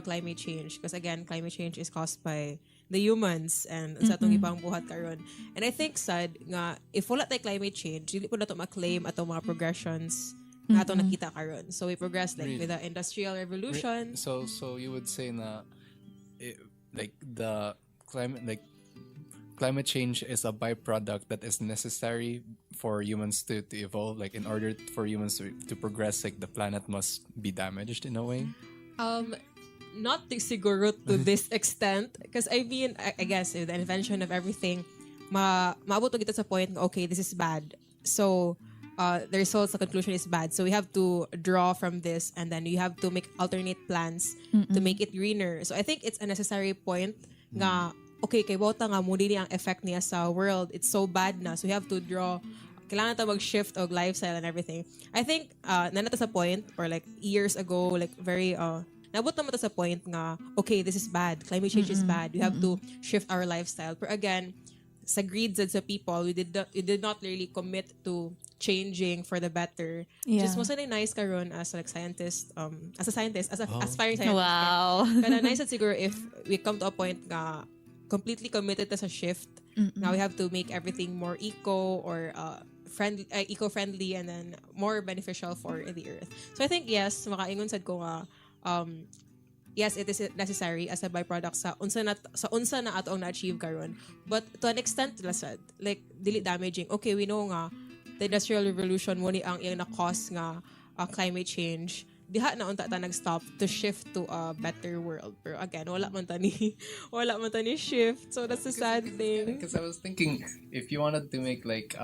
climate change. Because again, climate change is caused by the humans and sa atong ibang buhat karon. And I think sad nga if wala tay climate change, dili po na to ma-claim atong mga progressions nga atong nakita karon. So we progress like with the industrial revolution. So you would say na climate change is a byproduct that is necessary for humans to evolve. Like in order for humans to progress, like the planet must be damaged in a way. Not siguro to this extent, because I mean, I guess with the invention of everything, maabot to kita sa point nga, okay, this is bad. So the results, the conclusion is bad. So we have to draw from this, and then you have to make alternate plans to make it greener. So I think it's a necessary point nga, okay, kay bota nga muli ang effect niya sa world. It's so bad na. So we have to draw, kailangan ta mag-shift of lifestyle and everything. I think nanata sa point, or like years ago, like very nabot naman ta sa point nga, okay, this is bad. Climate change is bad. We have to shift our lifestyle. But again, sa greed sa people, we did not really commit to changing for the better. Yeah. Just most nice karon as like scientist, as a scientist, as a aspiring scientist. Wow. Kana nice at siguro if we come to a point nga completely committed to sa shift. Now we have to make everything more eco-friendly and then more beneficial for the earth. So I think yes, makaingon sad ko nga yes, it is necessary as a byproduct sa unsa na atong na-achieve karon. But to an extent lasad, like dili damaging. Okay, we know nga the industrial revolution mo ni ang iyang na-cause nga climate change. diha na unta ta nag-stop to shift to a better world. Pero again, wala man ta ni shift. So that's the sad thing. Because I was thinking, if you wanted to make like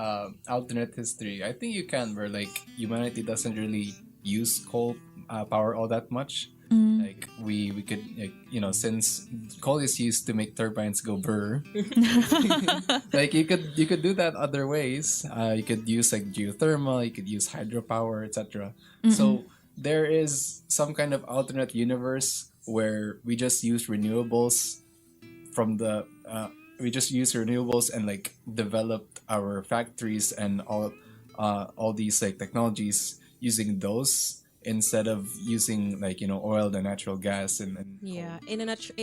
alternate history, I think you can, where like humanity doesn't really use coal power all that much. Like we could, like, you know, since coal is used to make turbines go brr, like you could do that other ways. You could use like geothermal, you could use hydropower, etc. So there is some kind of alternate universe where we just use renewables from the and like developed our factories and all these like technologies using those instead of using like, you know, oil and natural gas and yeah, in another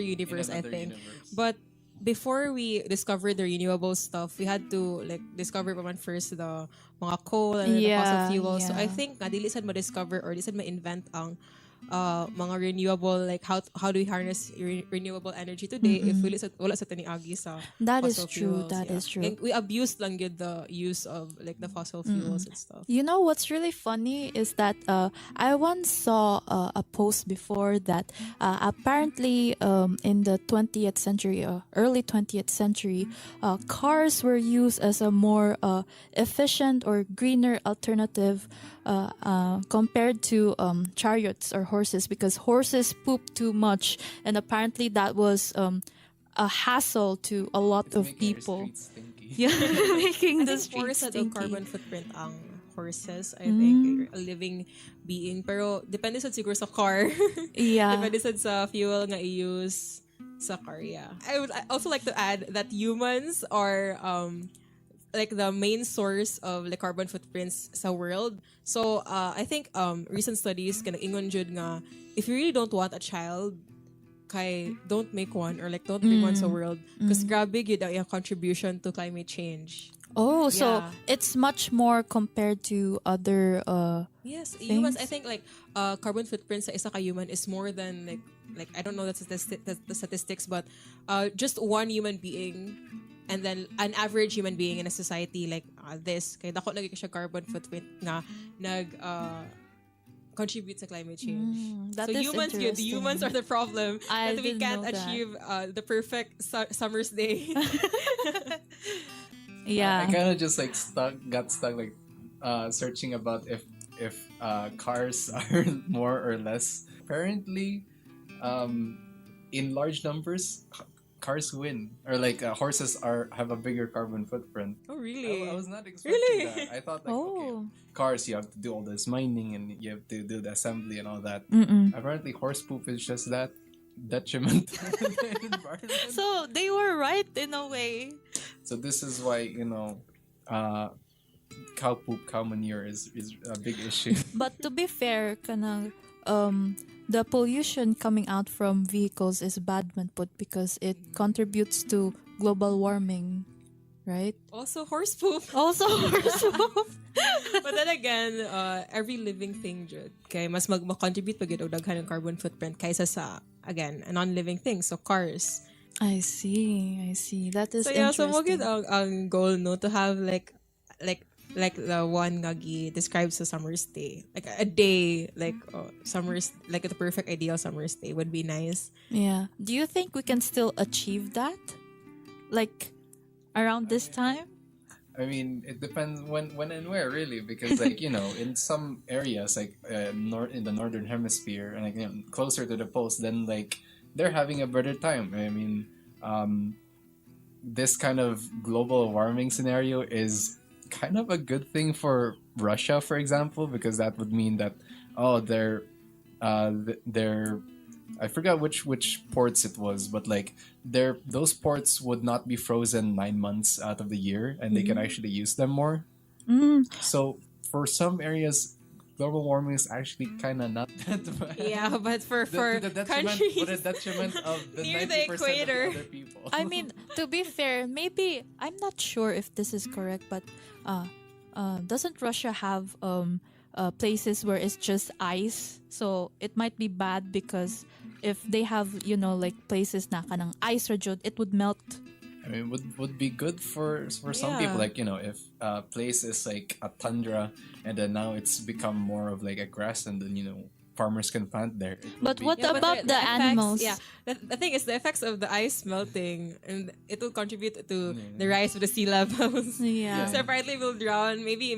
universe, I think. But before we discovered the renewable stuff, we had to like discover pa man first the mga coal and the fossil fuels. So I think nga dili sad ma-discover or dili sad ma-invent ang mga renewable, like how do we harness renewable energy today if wala sa taniagi sa that fossil is true fuels, that is true. And we abused lang yun the use of like the fossil fuels and stuff. You know what's really funny is that I once saw a post before that apparently in the 20th century, early 20th century, cars were used as a more efficient or greener alternative compared to chariots or horses, because horses poop too much, and apparently that was a hassle to a lot of people. Yeah, making the streets stinky. Carbon footprint ang horses, I think, a living being. Pero depende sa siguro sa car. Yeah. Depende sa fuel nga i-use sa car, yeah. I would also like to add that humans are like the main source of the carbon footprints sa world. So I think recent studies kanang ingon jud nga if you really don't want a child, kay don't make one, or like don't bring one sa world, because grabe gyud ang iyang contribution to climate change. Oh, so it's much more compared to other yes, things? humans, I think like carbon footprint sa isa ka human is more than like I don't know the statistics, but just one human being, and then an average human being in a society like this, kaya dako lagi siya carbon footprint nga contribute to climate change. That so is humans are the problem, I that we didn't can't know that. achieve the perfect summer's day. Yeah. I kind of just like got stuck like searching about if cars are more or less. Apparently, in large numbers, cars win, or like horses have a bigger carbon footprint. Oh really? I was not expecting that. I thought like okay, cars you have to do all this mining and you have to do the assembly and all that. Apparently, horse poop is just that detriment to the environment. So they were right in a way. So this is why, you know, cow poop, cow manure is a big issue. But to be fair, kanang the pollution coming out from vehicles is bad man put, because it contributes to global warming, right? Also horse poop. But then again, every living thing jud kay mas mag-contribute pag og daghan ng carbon footprint kaysa sa, again, a non-living thing, so cars. I see. That is so yeah, interesting. so mo gid ang goal no to have like the one nga describes the summer's day, like a day like summer's, like the perfect ideal summer's day would be nice. Yeah. Do you think we can still achieve that, like around this time? I mean, it depends when and where, really, because like, you know, in some areas like in the northern hemisphere and again closer to the poles, then like they're having a better time. I mean, this kind of global warming scenario is kind of a good thing for Russia, for example, because that would mean that they're I forgot which ports it was, but like those ports would not be frozen 9 months out of the year, and they can actually use them more. So for some areas, global warming is actually kind of not that bad. Yeah, but for the countries for the detriment of the near 90% the equator of other people. I mean, to be fair, maybe I'm not sure if this is correct, but doesn't Russia have places where it's just ice? So it might be bad because if they have, you know, like places na kanang ice or jud, it would melt. I mean, would be good for some people. Like, you know, if a place is like a tundra and then now it's become more of like a grassland, and, you know, farmers can plant there. But what but about the effects, animals? Yeah, the thing is the effects of the ice melting, and it will contribute to the rise of the sea levels. Yeah. So apparently we'll drown. Maybe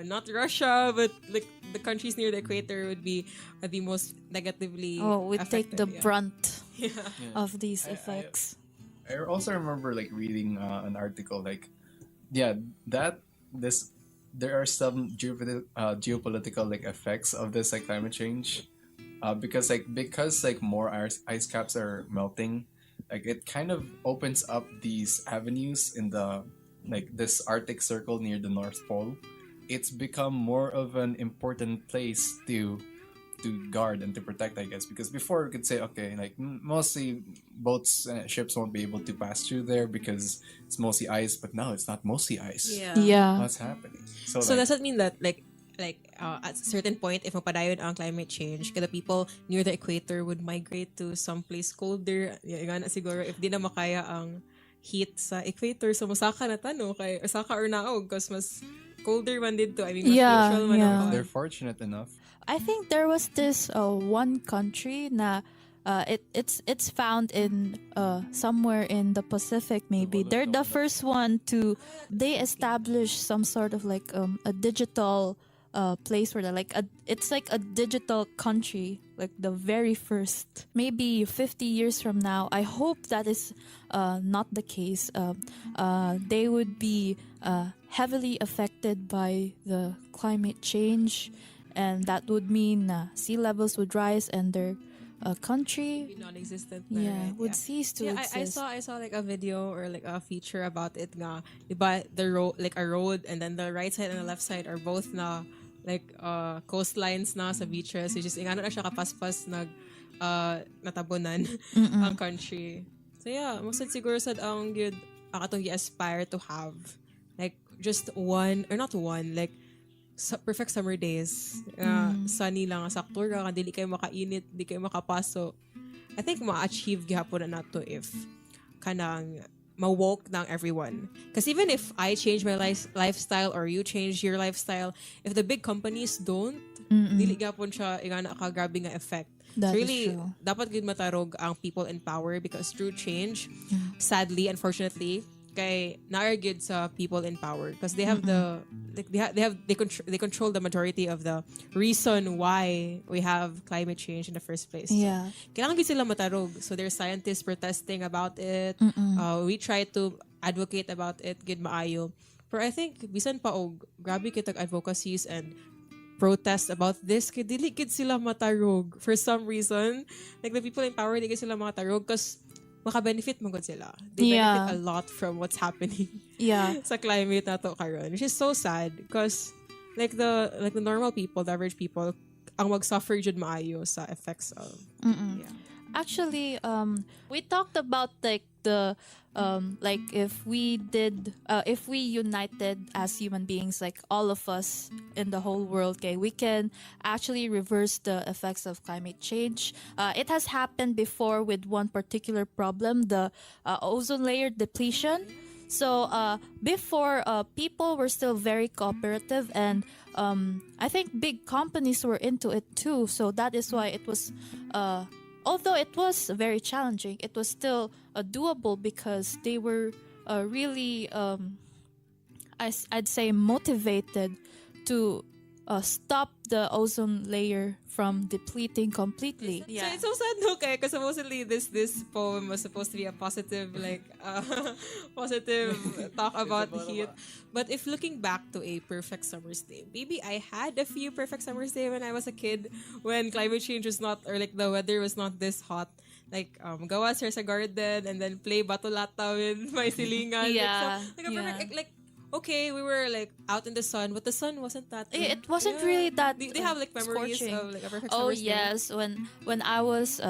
not Russia, but like the countries near the equator would be the most negatively. Oh, we take affected, the yeah. brunt Yeah. of these effects. I also remember like reading an article like, yeah, that this there are some geopolitical like effects of this like climate change, because more ice caps are melting, like it kind of opens up these avenues in the like this Arctic Circle near the North Pole. It's become more of an important place to guard and to protect, I guess, because before we could say, okay, like mostly boats and ships won't be able to pass through there because it's mostly ice, but now it's not mostly ice. Yeah. What's happening? So like, does that mean that at a certain point, if mapadayon ang climate change, kada people near the equator would migrate to someplace colder? Nga na siguro, if di na makaya ang heat sa equator, so masaka na tano kay saka or naog because mas colder man dito. I mean, mas neutral man ang they're fortunate enough. I think there was this one country na it's found in somewhere in the Pacific maybe. They're the first one they established some sort of like a digital place where it's like a digital country, like the very first. Maybe 50 years from now, I hope that is not the case. They would be heavily affected by the climate change, and that would mean sea levels would rise and their country non-existent would cease to exist. I saw like a video or like a feature about it nga, diba, the road, like a road, and then the right side and the left side are both na like coastlines na sa beaches, which is ingano na siya kapaspas natabunan ang country. So yeah, most siguro sad ang good akatong i-aspire to have like just one, or not one, like perfect summer days. Sunny lang, sakto ra, dili kayo makainit, di kayo makapaso. I think ma-achieve gihapon na nato if kanang ma-woke ng everyone. Because even if I change my lifestyle or you change your lifestyle, if the big companies don't, dili gihapon siya ingana ka grabe nga effect. That So really, is true. dapat gud matarog ang people in power, because through change, sadly, unfortunately, kay naargid sa people in power, because they have they control the majority of the reason why we have climate change in the first place. Yeah. So, kailangan gid sila matarog. So there's scientists protesting about it. We try to advocate about it gid maayo. Pero I think bisan pa og grabe kitag advocacies and protest about this, kay dili gid sila matarog for some reason. Like the people in power, dili gid sila matarog because maka-benefit mo gud sila. They benefit a lot from what's happening sa climate nato karon, which is so sad because like the normal people, the average people, ang mag-suffer jud maayo sa effects of Actually, we talked about like the like if we united as human beings, like all of us in the whole world, okay, we can actually reverse the effects of climate change. It has happened before with one particular problem, the ozone layer depletion. So before, people were still very cooperative, and I think big companies were into it too. So that is why it was, although it was very challenging, it was still doable because they were really, I'd say, motivated to stop the ozone layer from depleting completely. So it's so sad, no, kaya because supposedly this poem was supposed to be a positive, like positive talk about the heat. But if looking back to a perfect summer's day, maybe I had a few perfect summer's day when I was a kid, when climate change was not, or like the weather was not this hot. Like gawa sa garden and then play batolata with my silingan. Yeah. Like a perfect, like okay, we were like out in the sun, but the sun wasn't that. It wasn't really that. They have like memories scorching. of like a perfect Oh summer's day. yes, when I was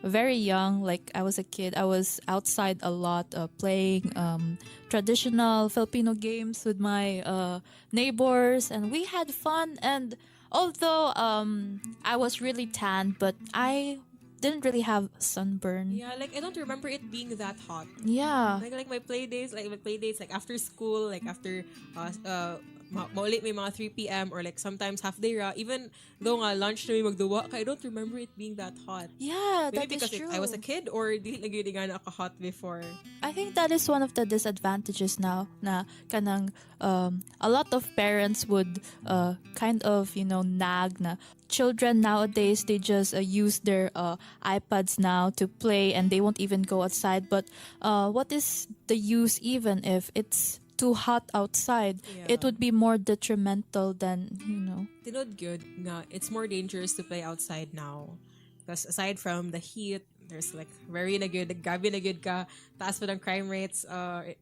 very young, like I was a kid, I was outside a lot, playing traditional Filipino games with my neighbors, and we had fun. And although I was really tan, but I didn't really have sunburn. Yeah, like I don't remember it being that hot. Yeah. Like my play dates, like after school, like after maulit may mga 3 p.m. or like sometimes half day ra. Even though nga lunch na may magduwa, I don't remember it being that hot. Yeah, Maybe that is because true. I was a kid or di lagi nga naka-hot before. I think that is one of the disadvantages now na kanang a lot of parents would kind of nag na children nowadays they just use their iPads now to play and they won't even go outside, but what is the use even if it's too hot outside? It would be more detrimental than Tinod good nga it's more dangerous to play outside now because aside from the heat, there's like very gabi na good ka taas pa ng crime rates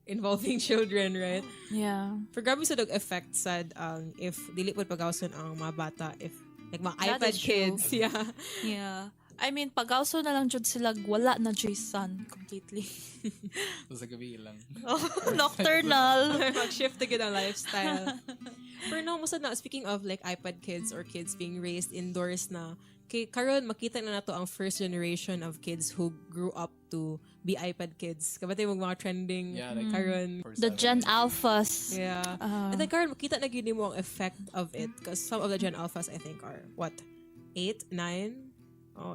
involving children, right? Yeah. For grabe sa dog effect sad if dili pod pagawson ang mga bata, if like mga That iPad is true. kids. Yeah. Yeah. I mean, pag-also na lang jud sila wala na jud sun completely. So sa gabi lang. Nocturnal. Mag-shift agad ang lifestyle. Pero no, musta na, speaking of like iPad kids or kids being raised indoors na, kay karon makita na nato ang first generation of kids who grew up to be iPad kids. Kabate mo mga trending karon. The Gen Alphas. Yeah. And then karon makita na gyud mo ang effect of it because some of the Gen Alphas I think are what 8, 9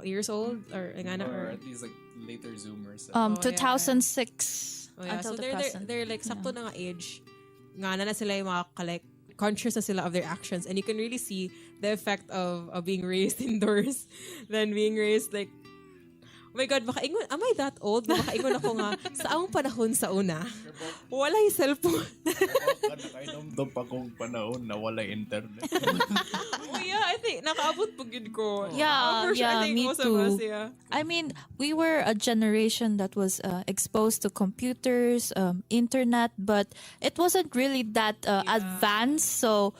years old or at least like later Zoomers. 2006 yeah. until So the present. they're like sakto na nga age. Nga na sila yung mga like conscious na sila of their actions and you can really see the effect of being raised indoors than being raised like oh my God, makaingon, am I that old? Makaingon ako nga, sa among panahon sa una, wala yung cellphone. Nakainom pa kong panahon na wala internet. Oh yeah, I think, nakaabot po gid ko. Yeah, For sure, I think me most too. of us, yeah. I mean, we were a generation that was exposed to computers, internet, but it wasn't really that advanced. So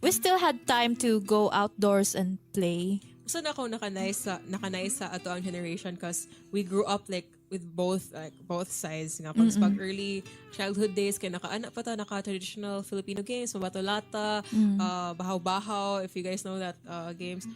we still had time to go outdoors and play. So ako nakanay sa ato ang generation because we grew up like with both sides nga pag early childhood days kay naka traditional Filipino games, mabato lata, bahaw-bahaw, if you guys know that games.